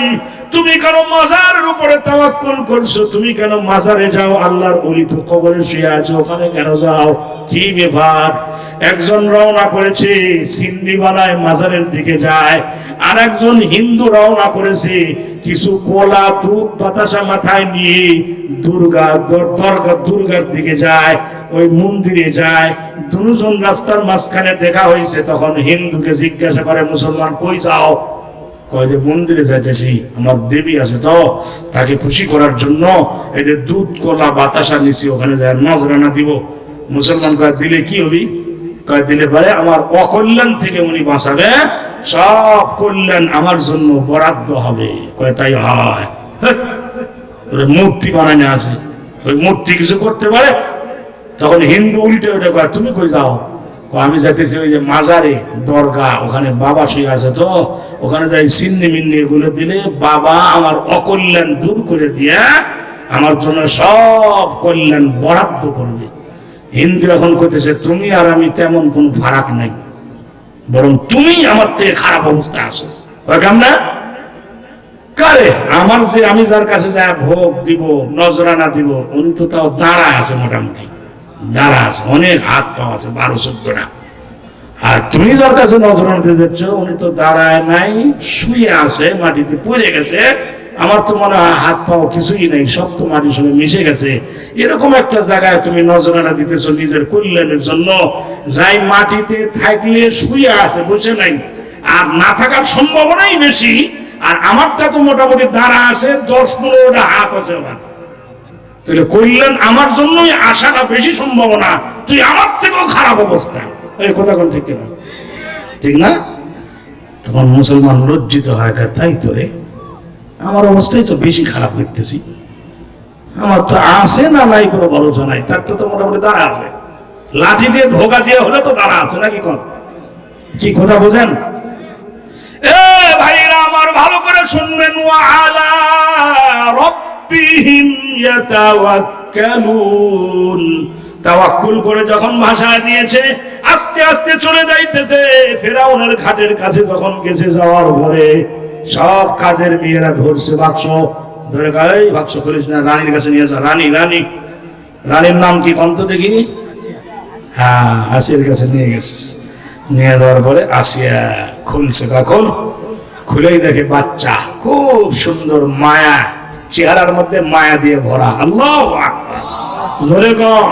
তুমি কেন মাজারের উপরে তাওয়াক্কুল করছো? তুমি কেন মাজারে যাও? আল্লাহর ওলি তো কবরে শুয়ে আছে, ওখানে কেন যাও? কি ব্যাপার? একজন রওনা করেছে সিন্নিবালায় মাজারের দিকে যায়, আর একজন হিন্দু রওনা করেছে কিছু কোলা দুধ বাতাসা মাথায় নিয়ে দুর্গার দিকে যায়, ওই মন্দিরে যায়। দুজন রাস্তার মাঝখানে দেখা হয়েছে। তখন হিন্দুকে জিজ্ঞাসা করে, মুসলমান কই যাও? কয় যে মন্দিরে যাইতেছি, আমার দেবী আছে তো, তাকে খুশি করার জন্য এই যে দুধ কলা বাতাসা নিছি, ওখানে যায় নজরানা দিব। মুসলমান কয় দিলে কি হবি? কয় দিলে পারে আমার অকল্যাণ থেকে উনি বাঁচাবে, সব কল্যাণ আমার জন্য বরাদ্দ হবে। কয় তাই হয়? মূর্তি বানানো আছে, ওই মূর্তি কিছু করতে পারে? তখন হিন্দু উল্টে উল্টে কয়, তুমি কই যাও? আমি যাইতেছি ওই যে মাজারে, দরগা, ওখানে বাবা শুয়ে আছে তো, ওখানে যাই সিন্নি মিন্নি এগুলো দিলে বাবা আমার অকল্যাণ দূর করে দিয়ে আমার জন্য সব কল্যাণ বরাদ্দ করবে। হিন্দু এখন কইতেছে, তুমি আর আমি তেমন কোনো ফারাক নাই, বরং তুমি আমার থেকে খারাপ অবস্থা আছো। না কারে আমার যে, আমি যার কাছে যা ভোগ দিব, নজরানা দিব, উনি তো তাও দাঁড়ায় আছে, মোটামুটি দাঁড়া আছে, অনেক হাত পা আছে, 12-14টা। আর তুমি যার কাছে নজরানা দিতে যাচ্ছ, উনি তো দাঁড়ায় নাই, শুয়ে আছে, মাটিতে পড়ে গেছে। আমার তো মনে হয় হাত পাও কিছুই নেই, সব তো মাটির সঙ্গে মিশে গেছে। এরকম একটা জায়গায় তুমি নজরানা দিতেছো নিজের কল্যাণের জন্য, যাই মাটিতে থাকলে শুয়ে আছে, বসে নাই, আর না থাকার সম্ভাবনাই বেশি। আর আমারটা তো মোটামুটি দাঁড়া আছে, 10-15টা হাত আছে আমার, তাহলে কল্যাণ আমার জন্যই আসাটা বেশি সম্ভাবনা, তুই আমার থেকেও খারাপ অবস্থা। এই কথা কোন ঠিক না? ঠিক না? তখন মুসলমান লজ্জিত হয়, তাই তো রে, আমার অবস্থাই তো বেশি খারাপ দেখতেছি, আমার তো আছে না নাই কোনো ভরসা নাই, তার তো মোটামুটি দাঁড়া আছে, লাঠি দিয়ে ঢোকা দিয়ে হলে তো দাঁড়া আছে নাকি? কোন কি কথা বোঝেন? এ ভাইরা আমার, ভালো করে শুনবেন, ওয়া আলা রাব্বিহিম ইয়াতাওয়াক্কালুন। তাওয়াক্কুল করে যখন ভাষায় দিয়েছে, আস্তে আস্তে চলে যাইতেছে ফেরাউনের ঘাটের কাছে। যখন গেছে, যাওয়ার পরে সব কাজের মেয়েরা ধরছে বাক্স, ধরে গায়ে বাক্স করিস না, রানীর কাছে নিয়ে যা। রানীর নাম কি কন্ত দেখি? হ্যাঁ, আসিয়ার কাছে নিয়ে গেছে। নিয়ে যাওয়ার পরে আসিয়া খুলছে, খুলেই দেখে বাচ্চা, খুব সুন্দর, মায়া, চেহারার মধ্যে মায়া দিয়ে ভরা। আল্লাহু আকবার, জোরে কর।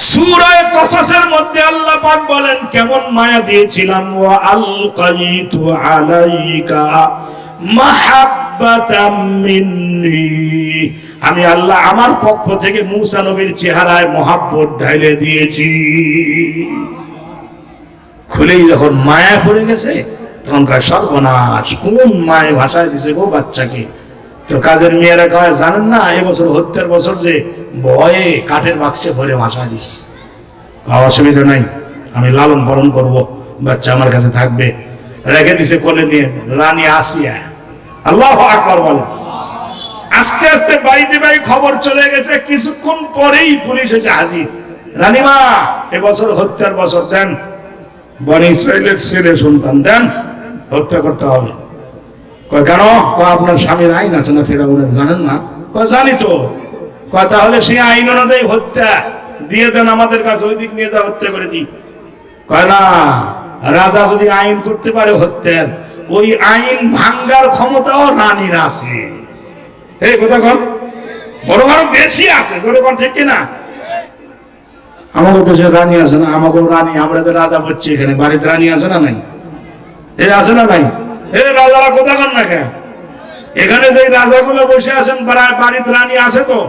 সূরা কসসের মধ্যে আল্লাহ পাক বলেন কেমন মায়া দিয়েছিলাম, ওয়া আলকাইতু আলাইকা মাহাব্বাতাম মিন্নি। আমি আল্লাহ আমার পক্ষ থেকে মূসা নবীর চেহারায় মহাব্বত ঢাইলে দিয়েছি। খুলেই যখন মায়া পড়ে গেছে, তখন কয় সর্বনাশ, কোন মায়ে ভাষায় দিছে গো বাচ্চাকে। তো কাজের মেয়েরা কয়, জানেন না এবছর হত্যার বছর যে ভয়ে কাঠের বাক্সে ভরে ভাষায় দিস। অসুবিধা নাই, আমি লালন পালন করব, বাচ্চা আমার কাছে থাকবে। রেখে দিছে কোলে নিয়ে রানী আসিয়া। আল্লাহু আকবার বলে। আস্তে আস্তে বাড়িতে বাড়ি খবর চলে গেছে। কিছুক্ষণ পরেই পুলিশ এসে হাজির। রানীমা, এবছর হত্যার বছর, দেন বনি ইসরাইলের ছেলে সন্তান দেন, হত্যা করতে হবে। কয় কেন? আপনার স্বামীর আইন আছে না ফেরাউনের, জানেন না? জানি তো। তাহলে সেই আইন অনুযায়ী হত্যা, দিয়ে দেন আমাদের কাছে, ওই দিক নিয়ে যা, হত্যা করে দিই। কয় না, রাজা যদি আইন করতে পারে হত্যার, ওই আইন ভাঙ্গার ক্ষমতাও রানীর আছে। এই কথা কন, বড় বড় বেশি আছে, জোরে কোন ঠিক কিনা? আমাদের দেশে রানী আছে না? আমাকে রানী, আমরা তো রাজা পড়ছি এখানে, বাড়িতে রানী আছে না নাই? এ আছে না নাই? এ রাজারা কথা কন না কেন? এখানে যে রাজাগুলো বসে আছেন বাড়িতে রানী আছে তো,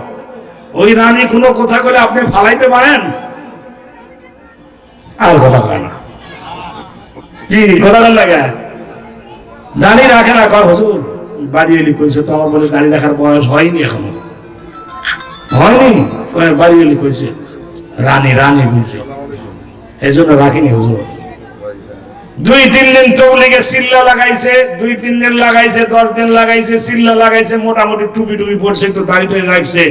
ওই রানী কোনো কথা বলে আপনি ফালাইতে পারেন? আর কথা কয় না, কি কথা বল লাগে? দাঁড়িয়ে রাখে না, কর হুজুর বাড়ি এলি কইছে তো, আমার বলে দাঁড়িয়ে রাখার বয়স হয়নি, এখনো হয়নি। বাড়ি এলি কইছে রানী রানী বুঝছে, এই জন্য রাখিনি হুজুর। 2-3 দিন তবলিগে সিল্লা লাগাইছে, 2-3 দিন লাগাইছে, 10 দিন লাগাইছে, সিল্লা লাগাইছে, মোটামুটি টুপি টুপি পড়ছে, একটু দাড়ি টাড়ি রাখছে।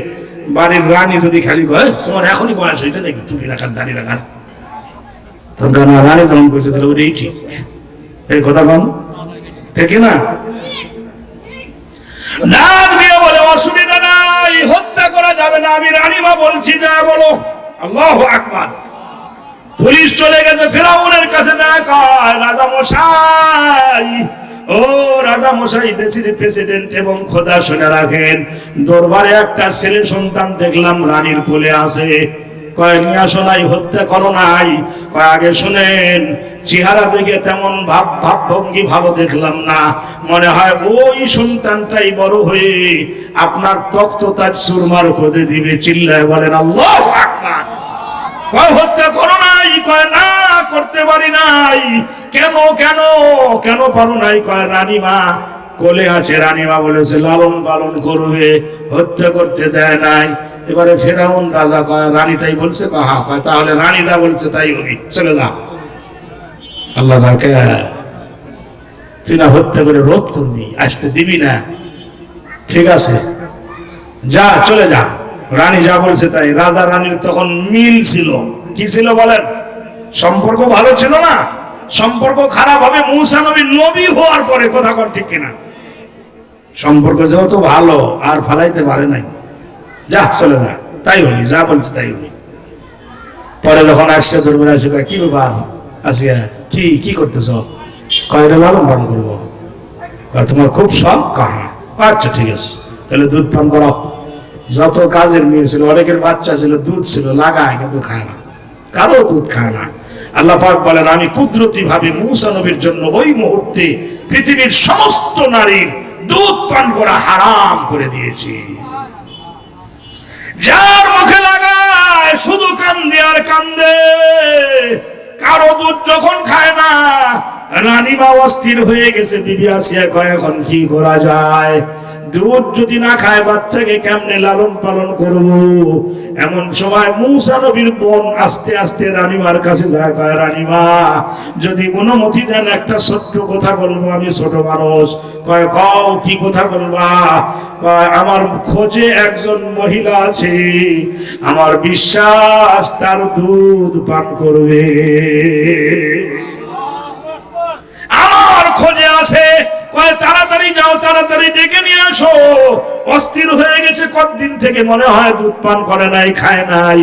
বাড়ির রানী যদি খালি কয় তোমার এখনই বয়স হয়েছে নাকি টুপি রাখার, দাড়ি রাখার, তখন রানী যখন কইছে তাহলে ওটাই ঠিক। এই কথা কন ঠিক না? ডাক দিয়ে বলে অসুবিধা নাই, হত্যা করা যাবে না, আমি রানীমা বলছি, যা বলো। আল্লাহু আকবার। পুলিশ চলে গেছে ফেরাউনের কাছে, যায় কয় রাজা মশাই, ও রাজা মশাই, দেশের প্রেসিডেন্ট এবং খোদা শুনে রাখেন, দরবারে একটা ছেলে সন্তান দেখলাম রানীর কোলে আছে। কয় নিয়ে আসো নাই, হত্যা করো নাই? কয় আগে শুনেন, চেহারা দেখে তেমন ভাবভঙ্গি ভালো দেখলাম না, মনে হয় ওই সন্তানটাই বড় হয়ে আপনার তক্ত তার চুরমার করে দিবে। চিল্লায় বলেন আল্লাহু আকবার। কয় হত্যা করো নাই? কয় না, করতে পারি নাই। কেন কেন কেন পারো নাই? কয় রানীমা কোলে আছে, রানীমা বলেছে লালন পালন করবে, হত্যা করতে দেয় নাই। এবারে ফেরাউন রাজা কয় রানী তাই বলছে? হ্যাঁ। কয় তাহলে রানী যা বলছে তাই হবি, চলে যা। আল্লাহ কে তুই না হত্যা করে রোধ করবি, আসতে দিবি না, ঠিক আছে যা, চলে যা। রানী যা বলছে তাই। রাজা রানীর তখন মিল ছিল, কি ছিল বলেন? সম্পর্ক ভালো ছিল না? সম্পর্ক খারাপ হবে মূসা নবী নবী হওয়ার পরে, কথা কন ঠিক কিনা? সম্পর্ক যেহেতু ভালো, আর ফালাইতে পারে নাই, যা চলে যা, তাই হলি, যা বলছে তাই হলি। পরে যখন আসছে দরবারে আসে, কি ব্যাপার আসিয়া, কি কি করতেছ? কয় লালন পালন করবো। তোমার খুব শখ? কাহা। আচ্ছা ঠিক আছে, তাহলে দুধ পান করাও। যত কাজের মেয়ে ছিল, অনেকের বাচ্চা ছিল, দুধ ছিল, লাগায় কিন্তু খায় না, কারো দুধ খায় না। আল্লাহ পাক বলেন আমি কুদরতি ভাবে মূসা নবীর জন্য ওই মুহূর্তে পৃথিবীর সমস্ত নারীর দুধ পান করা হারাম করে দিয়েছি। যার মুখে লাগায় শুধু কান্দে আর কান্দে, কারো দুধ যখন খায় না, রানীমা অস্থির হয়ে গেছে। বিবি আসিয়া কয় এখন কি করা যায়? দুধ যদি না খায় বাচ্চাকে কেমনে লালন পালন করবো? এমন সময় মূসা নবীর বোন আস্তে আস্তে রানীমার কাছে যায়, কয় রানীমা যদি অনুমতি দেন একটা ছোট্ট কথা বলবো, আমি ছোট মানুষ। কয় কও, কি কথা বলবা? কয় আমার খোঁজে একজন মহিলা আছে, আমার বিশ্বাস তার দুধ পান করবে, আমার খোঁজে আছে। কয় তাড়াতাড়ি যাও, তাড়াতাড়ি ডেকে নিয়ে আসো। অস্থির হয়ে গেছে, কতদিন থেকে মনে হয় দুধ পান করে নাই, খায় নাই।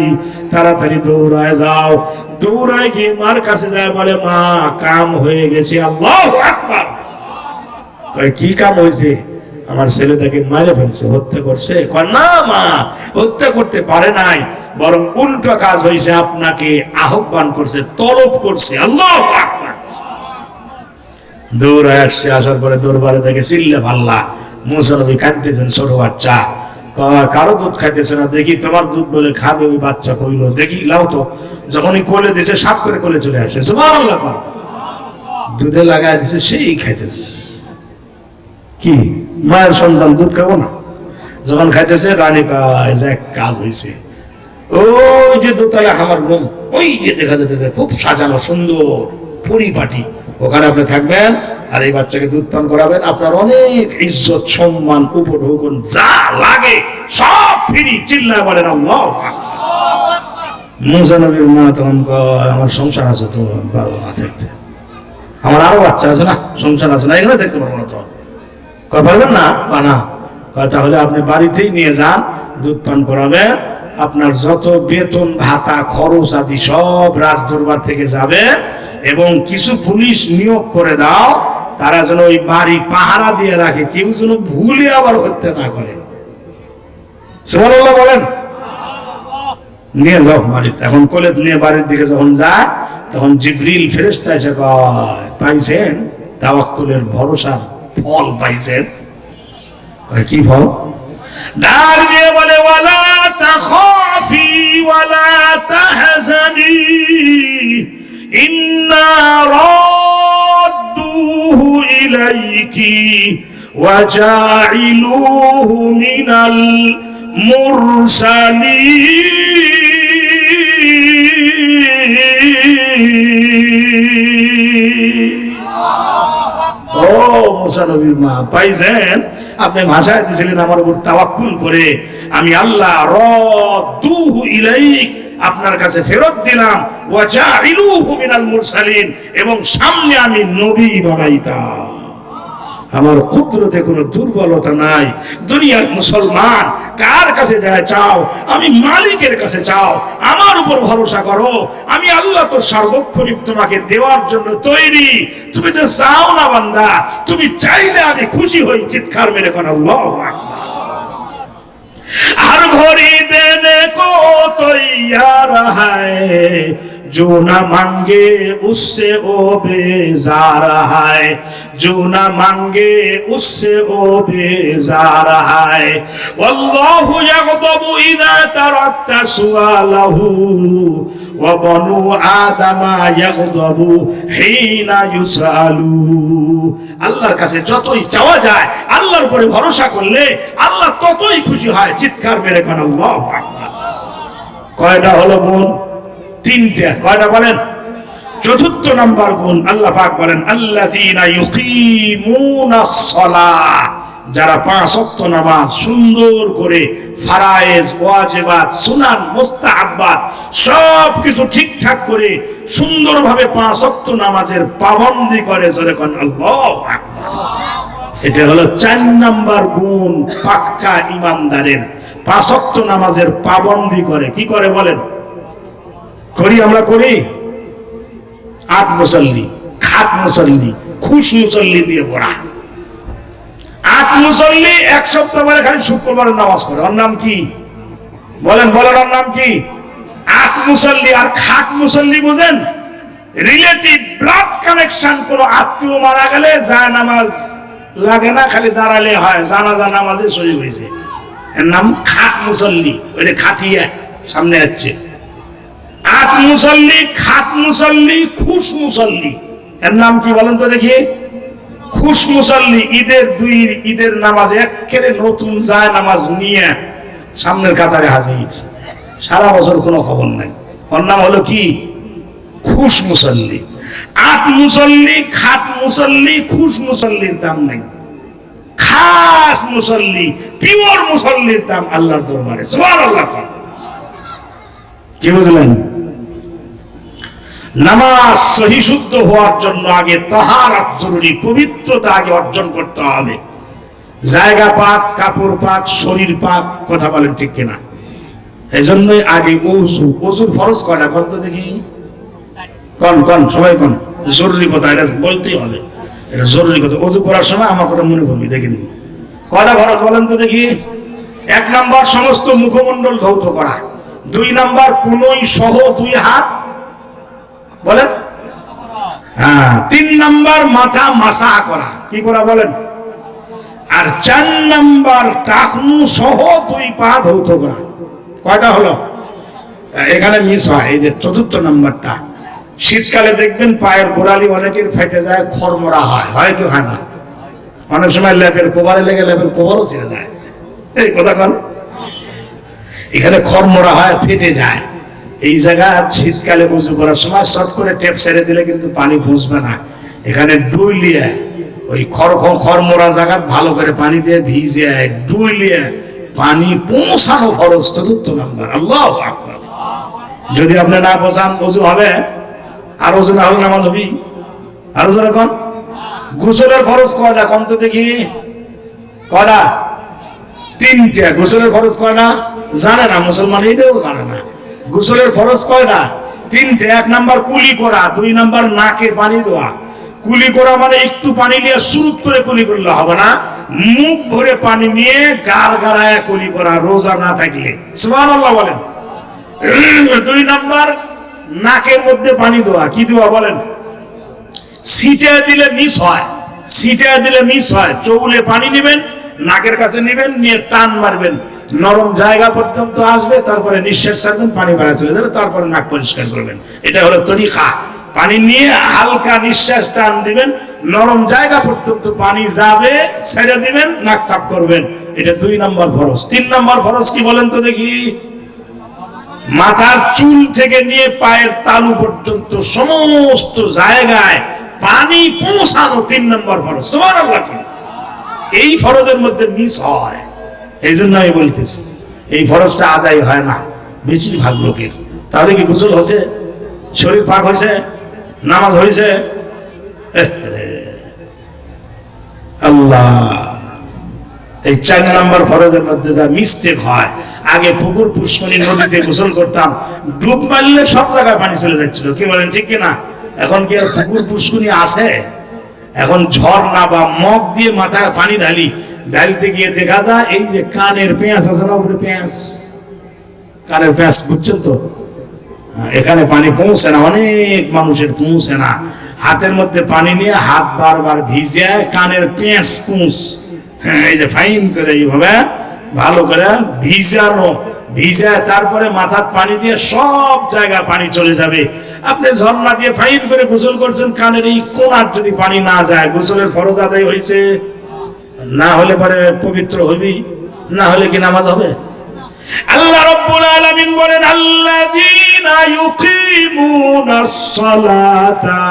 তাড়াতাড়ি দৌড়ায় যাও। দৌড়ায় গিয়ে মার কাছে যায়, বলে মা কাম হয়ে গেছে। আল্লাহু আকবার। কয় কি কাম হয়েছে? আমার ছেলেটাকে মারে ফেলছে, হত্যা করছে। কয় না মা, হত্যা করতে পারে নাই, বরং উল্টো কাজ হয়েছে, আপনাকে আহ্বান করছে, তলব করছে। আল্লাহু আকবার। দৌড়ায় আসছে, আসার পরে দরবারে দেখে চিল্লা পাল্লা, মূসা নবী কাঁদতেছেন, ছোট বাচ্চা। কারো দুধ খাইতেছে না, দেখি তোমার দুধ বলে খাবে। ওই বাচ্চা কইল দেখি লাও তো। যখনই কোলে দিছে, সাপ করে কোলে চলে আসছে। সুবহানাল্লাহ। দুধে লাগায় দিছে, সেই খাইতেছে। কি মায়ের সন্তান দুধ খাবো না? যখন খাইতেছে, রানী কয় যে কাজ হয়েছে। ওই যে দোতলা আমার রুম, ওই যে দেখা যেতেছে খুব সাজানো সুন্দর পরিপাটি, ওখানে আপনি থাকবেন আর এই বাচ্চাকে দুধ পান করাবেন। আপনার অনেক ইজ্জত সম্মান উপঢৌকন যা লাগে সব ফ্রি। চিল্লায় বলেন আল্লাহু আকবার। মূসা নবীর মা তখন কয় আমার সংসার আছে তো, পারবো না থাকতে, আমার আরো বাচ্চা আছে না, সংসার আছে না, এখানে দেখতে পারবো না। তো কয় পারবেন না? না। কয় তাহলে আপনি বাড়িতেই নিয়ে যান, দুধ পান করাবেন, আপনার যত বেতন ভাতা খরচ আদি সব রাজদরবার থেকে যাবে। এবং কিছু পুলিশ নিয়োগ করে দাও, তারা যেন ওই বাড়ি পাহারা দিয়ে রাখে, কেউ যেন ভুলে আবার হত্যা না করে। সুবহানাল্লাহ বলেন। নিয়ে যাও বাড়িতে। এখন কোলে নিয়ে বাড়ির দিকে যখন যায়, তখন জিবরিল ফেরেশতা এসে কয়, পাইছেন তাওয়াক্কুলের ভরসার ফল পাইছেন? কি ফল? ডাক দিয়ে বলে, ওয়ালা তাখাফি ওয়ালা তাহজানি ইন্না রাদ্দুহু ইলাইকি ওয়া জাইলুহু মিনাল মুরসালিন। ও মুসা নবীর মা, পাইছেন? আপনি ভাষায় দিয়েছিলেন আমার উপর তাওয়াক্কুল করে, আমি আল্লাহ রাদ্দুহু ইলাইক, আপনার কাছে ফেরত দিলাম, ওয়া জাইলুহু মিনাল মুরসালিন, এবং সামনে আমি নবী বানাইতাম। আমার কুদরতে কোনো দুর্বলতা নাই। দুনিয়ার মুসলমান কার কাছে যায় চাও? আমি মালিকের কাছে চাও, আমার উপর ভরসা করো, আমি আল্লাহ তো সার্বক্ষণিক তোমাকে দেওয়ার জন্য তৈরি। তুমি তো চাও না বান্দা, তুমি চাইলে আমি খুশি হই। চিৎকার মেরে কোন আল্লাহু আকবার। हर घड़ी देने को तैयार है, जो न मांगे उससे वो बेजार है, जो न मांगे उससे वो बेजार है। वल्लाहु यग़दबु इज़ा तरक्ता सुआलहु व बनु आदम यग़दबु हिना युसअलु। আল্লাহর কাছে যতই চাওয়া যায়, আল্লাহর উপরে ভরসা করলে আল্লাহ ততই খুশি হয়। চিৎকার মেরে কোন আল্লাহু আকবার। কয়টা হলো গুণ? তিনটা। কয়টা বলেন? চতুর্থ নাম্বার গুণ আল্লাহ পাক বলেন, আল্লাযীনা ইউকিমুনাস সালাহ, যারা পাঁচ ওয়াক্ত নামাজ সুন্দর করে ফারায়েজ, ওয়াজিবাত, সুনান, মুস্তাহাব্বাত সব কিছু ঠিকঠাক করে সুন্দরভাবে পাঁচ ওয়াক্ত নামাজের পাবন্দি করে। জোরে কোন আল্লাহু আকবার। এটা হলো 4 নাম্বার গুণ পাক্কা ইমানদারের। পাঁচ ওয়াক্ত নামাজের পাবন্দি করে। কি করে বলেন? করি আমরা, করি। আট মুসল্লি, খাট মুসল্লি, খুশ মুসল্লি দিয়ে পড়া। আট মুসল্লি এক সপ্তাহ পরে খালি শুক্রবারে নামাজ পড়ে। ওর নাম কি? বলেন বলেন, ওর নাম কি? আট মুসল্লি। আর খাট মুসল্লি বুঝেন? Relative blood connection. কোন আত্মীয় মারা গেলে যায় নামাজ লাগে না, খালি দাঁড়ালে হয়, জানাজা নামাজে শরীক হয়েছে। এর নাম খাট মুসল্লি। ওইটা খাটিয়া সামনে আসছে। আট মুসল্লি, খাট মুসল্লি, খুশ মুসল্লি। এর নাম কি বলেন তো দেখি? খুশ মুসল্লি। ঈদের নামাজ একেবারে নতুন যায় নামাজ নিয়ে সামনের কাতারে হাজির, সারা বছর কোনো খবর নাই। ওর নাম হলো কি? খুশ মুসল্লি। আট মুসল্লি, খাট মুসল্লি, খুশ মুসল্লির দাম নাই। খাস মুসল্লি, পিওর মুসল্লির দাম আল্লাহর দরবারে। সুবহানাল্লাহ। কি বুঝলেন? নামাজ সহি শুদ্ধ হওয়ার জন্য আগে তাহারাত জরুরি, পবিত্রতা আগে অর্জন করতে হবে। জায়গা পাক, কাপড় পাক, শরীর পাক। কথা বলেন ঠিক কিনা? এই জন্যই আগে ওযু। ওযুর ফরজ কয়টা কোন তো দেখি? কোন সবাই কোন? জরুরি কথা, এটা বলতেই হবে, এটা জরুরি কথা। ওযু করার সময় আমার কথা মনে করবি। দেখেন কয়টা ফরজ বলেন তো দেখি? 1 নাম্বার সমস্ত মুখমণ্ডল ধৌত করা। 2 নাম্বার কোনই সহ 2 হাত বলেন। হ্যাঁ। 3 নাম্বার মাথা মাসা করা। কি করা বলেন? আর 4 নাম্বার টাকনু সহ 2 পা ধৌত করা। কয়টা হলো? এখানে মিস হয়। এই যে চতুর্থ নাম্বারটা, শীতকালে দেখবেন পায়ের গোড়ালি অনেকের ফেটে যায়, খরমরা হয়, হয়তো হয় না। অনেক সময় লেপের কোবারে লেগে লেপের কোবারও ছিঁড়ে যায়। এই কথা কন। এখানে খরমরা হয়, ফেটে যায়। এই জায়গা শীতকালে উযু করার সময় শর্ট করে টেপ ছেড়ে দিলে কিন্তু পানি পৌঁছবে না। এখানে ডুইলিয়ে ওই খরমরা জায়গা ভালো করে পানি দিয়ে ভিজিয়ে ডুইলিয়ে পানি পৌঁছানো ফরজ। চতুর্থ নাম্বার। আল্লাহু আকবার। যদি আপনি না পৌঁছান উযু হবে? আর উযু না হলে নামাজ হবে? আর জোরে কোন? গোসলের ফরজ কয়টা কোন তো দেখি? কয়টা? তিনটা। গোসলের ফরজ কয়টা জানে না মুসলমান, এটাও জানে না। গোসলের ফরজ কয়টা? তিনটে। এক নাম্বার কুলি করা, দুই নাম্বার নাকে পানি দেওয়া। কুলি করা মানে একটু পানি নিয়ে সুরুত করে কুলি করলে হবে না, মুখ ভরে পানি নিয়ে গার গাড়ায় কুলি করা, রোজা না থাকলে। সুবহানাল্লাহ বলেন। দুই নাম্বার নাকের মধ্যে পানি দেওয়া। কি দেওয়া বলেন? সিটে দিলে মিস হয়, সিটে দিলে মিস হয়। চৌলে পানি নেবেন, নাকের কাছে নেবেন, নিয়ে টান মারবেন, নরম জায়গা পর্যন্ত আসবে, তারপরে নিঃশ্বাস ছাড়বেন, পানি বাড়া চলে যাবে, তারপরে নাক পরিষ্কার করবেন। এটা হলো তরিকা। পানি নিয়ে হালকা নিঃশ্বাস টান দিবেন, নরম জায়গা পর্যন্ত পানি যাবে, ছেড়ে দিবেন, নাক সাফ করবেন। এটা দুই নাম্বার ফরজ। তিন নাম্বার ফরজ কি বলেন তো দেখি? মাথার চুল থেকে নিয়ে পায়ের তালু পর্যন্ত সমস্ত জায়গায় পানি পৌঁছানো তিন নম্বর ফরজ। সুবহানাল্লাহ। এই ফরজের মধ্যে মিস হয়, এই জন্য আমি বলতেছি এই ফরজটা আদায় হয় না বেশিরভাগ লোকের। তাহলে কি গোসল হয়েছে, শরীর পাক হয়েছে, নামাজ হয়েছে? আল্লাহ, এই 4 নম্বর ফরজের মধ্যে যা মিস্টেক হয়। আগে পুকুর, পুষ্করী, নদীতে গোসল করতাম, ডুব মারলে সব জায়গায় পানি চলে যাচ্ছিল। কি বলেন, ঠিক কিনা? এখন কি আর পুকুর, পুষ্করী আছে? এখন ঝর্ণা বা মগ দিয়ে মাথায় পানি ঢালতে গিয়ে দেখা যায় এই যে কানের পেঁয়াজ আছে না, উপরে পেঁয়াজ, কানের পেঁয়াজ, বুঝছেন তো? এখানে পানি পৌঁছে না, অনেক মানুষের পৌঁছে না। হাতের মধ্যে পানি নিয়ে হাত বারবার ভিজে কানের পেঁয়াজ পৌঁছ, এই যে ফাইন করে এইভাবে ভালো করে ভিজানো, ভিজায় তারপরে মাথার পানি দিয়ে সব জায়গা পানি চলে যাবে। আপনি ঝর্ণা দিয়ে ফাইন করে গোসল করছেন, কানের এই কোণার যদি পানি না যায়, গোসলের ফরজ আদায় হয়েছে? না হলে পরে পবিত্র হবি, না হলে কি নামাজ হবে? আল্লাহ রাব্বুল আলামিন বলেন, আল্লাযীনা ইউকিমুনাস সালাতা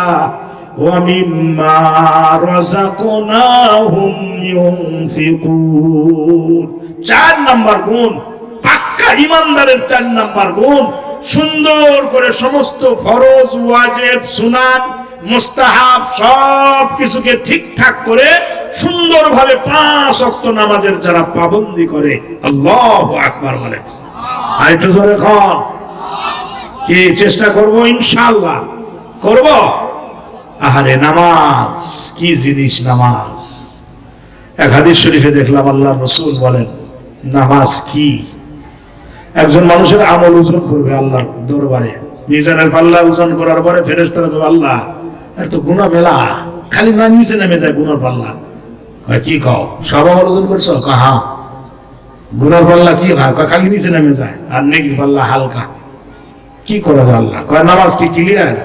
ওয়া মিম্মা রাযাকনাহুম ইউনফিকুন। 4 নাম্বার গুণ, পাক্কা ঈমানদারের 4 নাম্বার গুণ, সুন্দর করে সমস্ত ফরজ, ওয়াজিব, সুনান, মুস্তাহাব সব কিছুকে ঠিকঠাক করে সুন্দরভাবে 5 ওয়াক্ত নামাজের যারা পাবন্দি করে, আল্লাহু আকবার বলে। আর একটু জোরে কর। কি চেষ্টা করব? ইনশাআল্লাহ করব। আহারে, নামাজ কি জিনিস! নামাজ, এক হাদিস শরীফে দেখলাম আল্লাহর রাসূল বলেন, নামাজ কি? একজন মানুষের আমল ওজন করবে আল্লাহর দরবারে, মিজানের পাল্লা ওজন করার পরে ফেরেশতারা বলবে, আল্লাহ এর তো গুনাহ মেলা, খালি না নিচে নেমে যায় গুনার পাল্লা। কয় কি কও, সব আমল ওজন করছো? কয় হ্যাঁ। গুনার পাল্লা কি হয়? কয় খালি নিচে নেমে যায়, আর নেকির পাল্লা হালকা। কি করে আল্লাহ? কয় নামাজ কি ক্লিয়ার?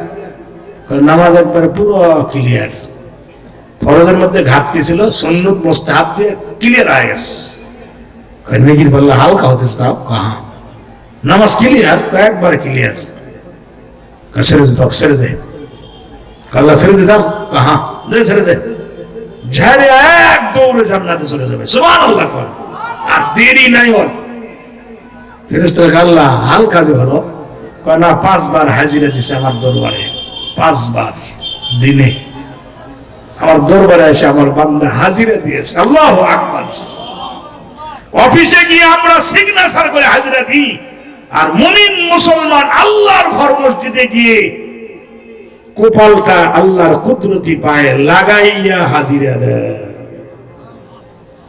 কয় নামাজ একবারে পুরো ক্লিয়ার। ফরজের মধ্যে ঘাটতি ছিল, সুন্নত মুস্তাহাব দিয়ে ক্লিয়ার হয়ে গেছে। কয় নেকির পাল্লা হালকা হতেছে, তাও? হ্যাঁ। নামাজ ক্লিয়ার? একবারে ক্লিয়ার। কয় ছেড়ে দে, তক ছেড়ে দে। আল্লাহ ছেড়ে দিতাম? হ্যাঁ, দে ছেড়ে দে। ঝাড়ে এক দৌড়ে জান্নাতে চলে যাবে। সুবহানাল্লাহ। কর, আর দেরি নাই ওর। ফেরেশতারা আল্লাহ হালকা যে হলো, কয় না 5 বার হাজিরা দিছে আমার দরবারে, 5 বার দিনে আমার দরবারে এসে আমার বান্দা হাজিরা দিয়েছে। আল্লাহু আকবার। অফিসে গিয়ে আমরা সিগনেচার করে হাজিরা দিই, আর মুমিন মুসলমান আল্লাহর ঘর মসজিদে গিয়ে কপালটা আল্লাহর কুদরতি পায়ে লাগাইয়া হাজিরা দেয়।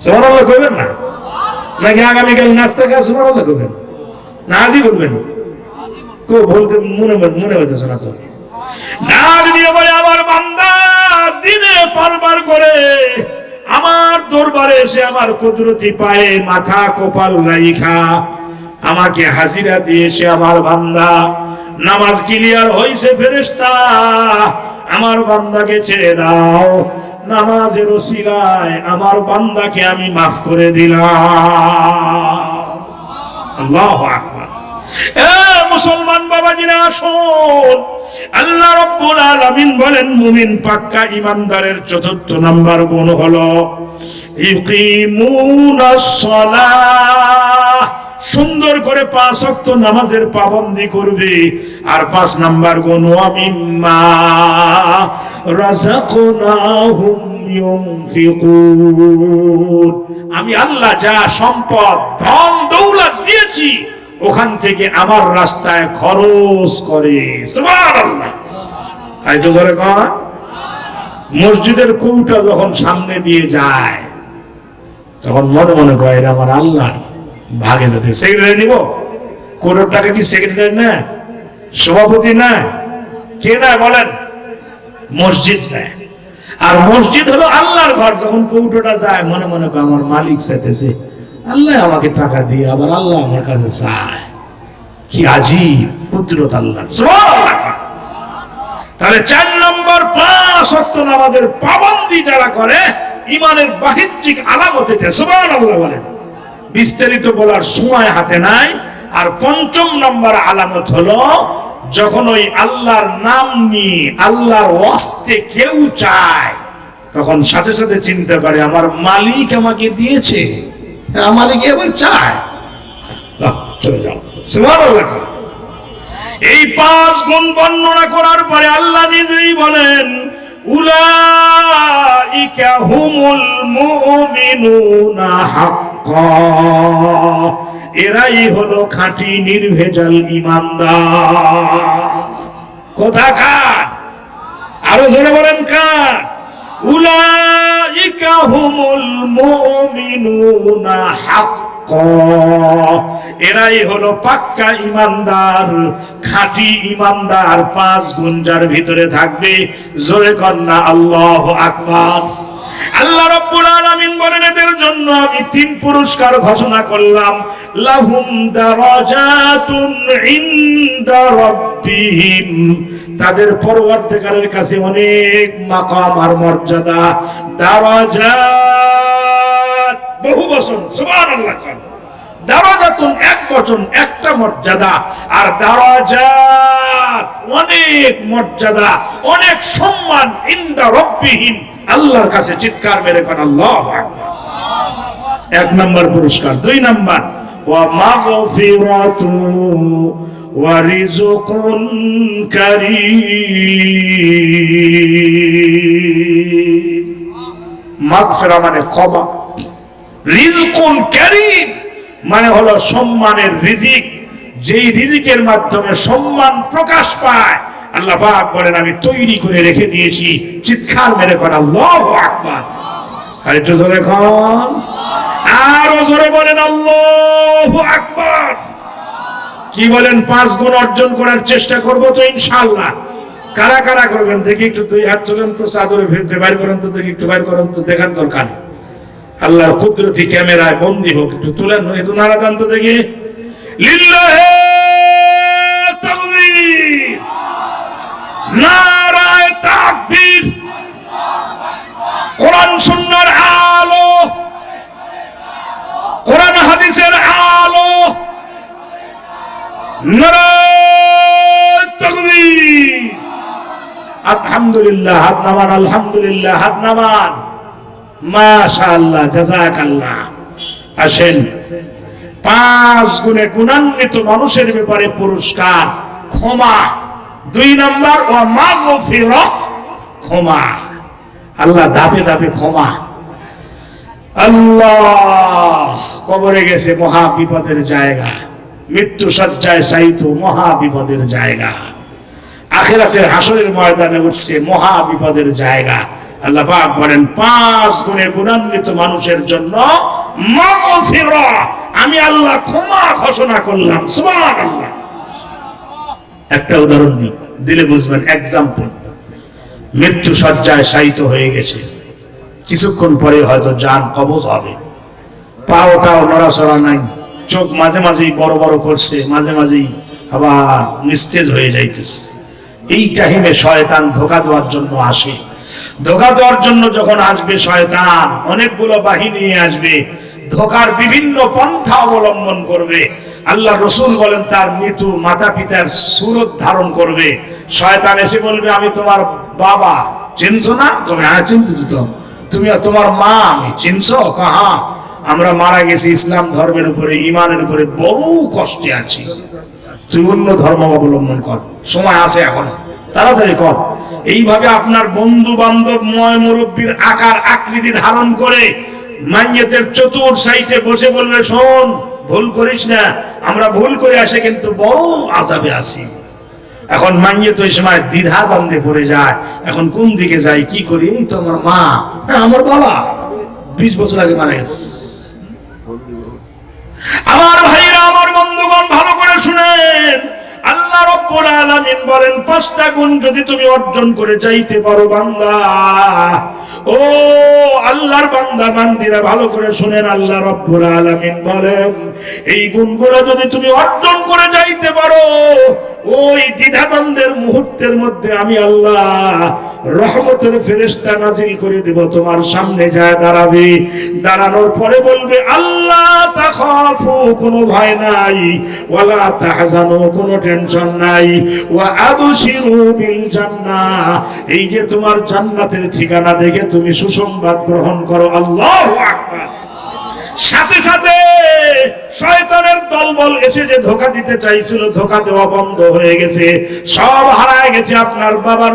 সুবহানাল্লাহ কইবেন না? নাকি আগামীকাল নাস্তা খাওয়া সুবহানাল্লাহ কইবেন না আজি বলবেন? কো বলতে মনে হইতেছে না তো। ডাক দিয়ে বলে, আমার বান্দা দিনে বারবার করে আমার দরবারে এসে আমার কুদরতি পায়ে মাথা কপাল রাইখা আমাকে হাজিরা দিয়েছে। আমার বান্দা নামাজ ক্লিয়ার হইছে, ফেরেশতা আমার বান্দাকে ছেড়ে দাও, নামাজের ওসিলায় আমার বান্দাকে আমি মাফ করে দিলাম। আল্লাহু আকবার। এ মুসলমান বাবাজিরা আসুন, আল্লাহ রাব্বুল আলামিন বলেন, মুমিন পাক্কা ঈমানদারের 4র্থ নাম্বার গুণ হলো ইকিমুনাস সালাহ, সুন্দর করে 5 ওয়াক্ত নামাজের পাবন্দি করবে। আর 5 নাম্বার গুণ ওয়া মিম্মা রাযাকনাহুম ينفقون আমি আল্লাহ যা সম্পদ ধন দৌলত দিয়েছি ওখান থেকে আমার রাস্তায় খরচ করে সুবহানাল্লাহ আইতো জোরে কর মসজিদের কৌটা যখন সামনে দিয়ে যায় তখন মনে মনে কয় এটা আমার আল্লাহ ভাগে যেতে সেক্রেটারি নিব কোটি টাকা কি সেক্রেটারি না সভাপতি না কে না বলেন মসজিদ না আর মসজিদ হলো আল্লাহর ঘর যখন কৌটোটা যায় মনে মনে কয় আমার মালিক চাইতেছে আল্লাহ আমাকে টাকা দিয়ে আবার আল্লাহ আমার কাছে চায় কি আজীব কুদরত আল্লাহ সুবহানাল্লাহ তাহলে 4 নম্বর 5 ওয়াক্ত নামাজের পাবন্দি যারা করে ঈমানের বাহ্যিক আলামত এটা সুবহানাল্লাহ বলেন বিস্তারিত বলার সময় হাতে নাই আর 5 নম্বর আলামত হলো যখন ওই আল্লাহর নাম নিয়ে আল্লাহর ওয়াস্তে কেউ চায় তখন সাথে সাথে চিন্তা করে আমার মালিক আমাকে দিয়েছে আমার কি আবার চায় চলে যাও সুবহানাল্লাহ এই 5 গুণ বর্ণনা করার পরে আল্লাহ নিজেই বলেন উলাইকা হুমুল মুমিনুনা হাক্কা এরাই হলো খাঁটি নির্ভেজাল ঈমানদার কোথাকার আরো জোরে বলেন কার উলাইকা হুমুল মুমিনুনা হাক্কা এরাই হলো পাক্কা ঈমানদার খাঁটি ঈমানদার 5 গুণ যার ভিতরে থাকবে জোরে কর না আল্লাহু আকবার আল্লাহ রাব্বুল আলামিন বলেন এদের জন্য আমি 3 পুরস্কার ঘোষণা করলাম লাহুম দারাজাতুন ইনদা রাব্বিহিম তাদের পরওয়ারদিগারের কাছে অনেক মাকাম আর মর্যাদা দারাজাত বহু বচন সুবহানাল্লাহ দারাজাতুন এক বচন একটা মর্যাদা আর দারাজাত অনেক মর্যাদা অনেক সম্মান ইনদা রাব্বিহিম আল্লাহর কাছে চিৎকার মেরে কোন আল্লাহু আকবার 1 নম্বর পুরস্কার 2 নম্বর ওয়া মাগফিরাতু ওয়া রিজকুন কারীম মাগফিরা মানে ক্ষমা রিজকুন কারীম মানে হলো সম্মানের রিজিক যেই রিজিকের মাধ্যমে সম্মান প্রকাশ পায় আল্লাহ পাক বলেন আমি তৈরি করে রেখে দিয়েছি চিৎকার মেরে কোন আল্লাহু আকবার আর একটু জোরে কোন আরো জোরে বলেন আল্লাহু আকবার কি বলেন 5 গুণ অর্জন করার চেষ্টা করব তো ইনশাআল্লাহ কারা কারা করবেন দেখি একটু 2 হাত তুলেন তো চাদরে ফেলতে বাইর করেন তো দেখি একটু বাইর করেন তো দেখার দরকার আল্লাহর কুদরতি ক্যামেরায় বন্দী হোক একটু তুলেন একটু নাড়া দেন তো দেখি লিল্লাহি তাকবীর নারায়ে তাকবীর কোরআন সুন্নাহর আলো কোরআন হাদিসের আলো নারায়ে তাকবীর আলহামদুলিল্লাহ হাত নামান আলহামদুলিল্লাহ হাত নামান মাশাআল্লাহ জাযাকাল্লাহ আসেন 5 গুণে গুণান্বিত মানুষের ব্যাপারে পুরস্কার ক্ষমা 2 নম্বর ওয়া মাগফিরা ক্ষমা আল্লাহ ধাপে ধাপে ক্ষমা আল্লাহ কবরে গেছে মহা বিপদের জায়গা মৃত্যু সজ্জায় শায়িত মহা বিপদের জায়গা আখিরাতের হাসরের ময়দানে উঠছে মহা বিপদের জায়গা আল্লাহ পাক বলেন 5 গুণে গুণান্বিত মানুষের জন্য মাগফিরা আমি আল্লাহ ক্ষমা ঘোষণা করলাম সুবহানাল্লাহ একটা উদাহরণ দিলে বুঝবেন এক্সাম্পল মৃত্যু সজ্জায় শায়িত হয়ে গেছে কিছুক্ষণ পরে হয়তো জান কবজ হবে পাওটাও নড়াচড়া নাই চোখ মাঝে মাঝেই বড় বড় করছে মাঝে মাঝেই আবার নিস্তেজ হয়ে যাইতেছে এই টাইমে শয়তান ধোঁকা দেওয়ার জন্য আসে ধোঁকা দেওয়ার জন্য যখন আসবে শয়তান অনেকগুলো বাহিনী নিয়ে আসবে ধোঁকার বিভিন্ন পন্থা অবলম্বন করবে আল্লাহ রাসূল বলেন তার মৃত্যু মাতা পিতার সুরত ধারণ করবে শয়তান এসে বলবে আমি তোমার বাবা চিনছো না তুমি হ্যাঁ চিনতেছি তো তুমি তোমার মা আমি চিনছো হ্যাঁ আমরা মারা গেছি ইসলাম ধর্মের উপরে ঈমানের উপরে বহু কষ্টে আছি তুই অন্য ধর্ম অবলম্বন কর সময় আছে এখন তাড়াতাড়ি কর এইভাবে আপনার বন্ধু বান্ধব ময় মুরব্বীর আকার আকৃতি ধারণ করে মাইয়েতের চতুর সাইডে বসে বলবে, শোন ভুল করিস না, আমরা ভুল করে আসে কিন্তু বড় আযাবে আসি। এখন মাইয়েত ওই সময় দ্বিধা দ্বন্দ্বে পড়ে যায়, এখন কোন দিকে যাই, কি করি? এই তো আমার মা, আমার বাবা 20 বছর আগে মারা গেছে। আমার ভাইরা, আমার বন্ধুগণ, ভালো করে শুনেন, আল্লাহ রাব্বুল আলামিন বলেন 5টা গুণ যদি তুমি অর্জন করে যাইতে পারো বান্দা, ও আল্লাহর বান্দা বান্দিরা ভালো করে শুনেন, আল্লাহ রাব্বুল আলামিন বলেন এই গুণগুলো যদি তুমি অর্জন করে যাইতে পারো, ওই দ্বিধাদ্বন্দ্বের মুহূর্তের মধ্যে আমি আল্লাহ রহমতের ফেরেশতা নাজিল করে দেব, তোমার সামনে যায় দাঁড়াবে, দাঁড়ানোর পরে বলবে আল্লাহ তাখাফু, কোনো ভয় নাই, ওয়ালা তাহজানু, কোনো টেনশন নাই, ওয়া আবশিরু বিল জান্নাহ, এই যে তোমার জান্নাতের ঠিকানা দেখে তুমি সুসংবাদ গ্রহণ করো। আল্লাহু আকবার। সাথে সাথে শয়তানের দলবল এসে যে ধোঁকা দিতে চাইছিল, ধোঁকা দেওয়া বন্ধ হয়ে গেছে, সব হারায় গেছে। আপনার বাবার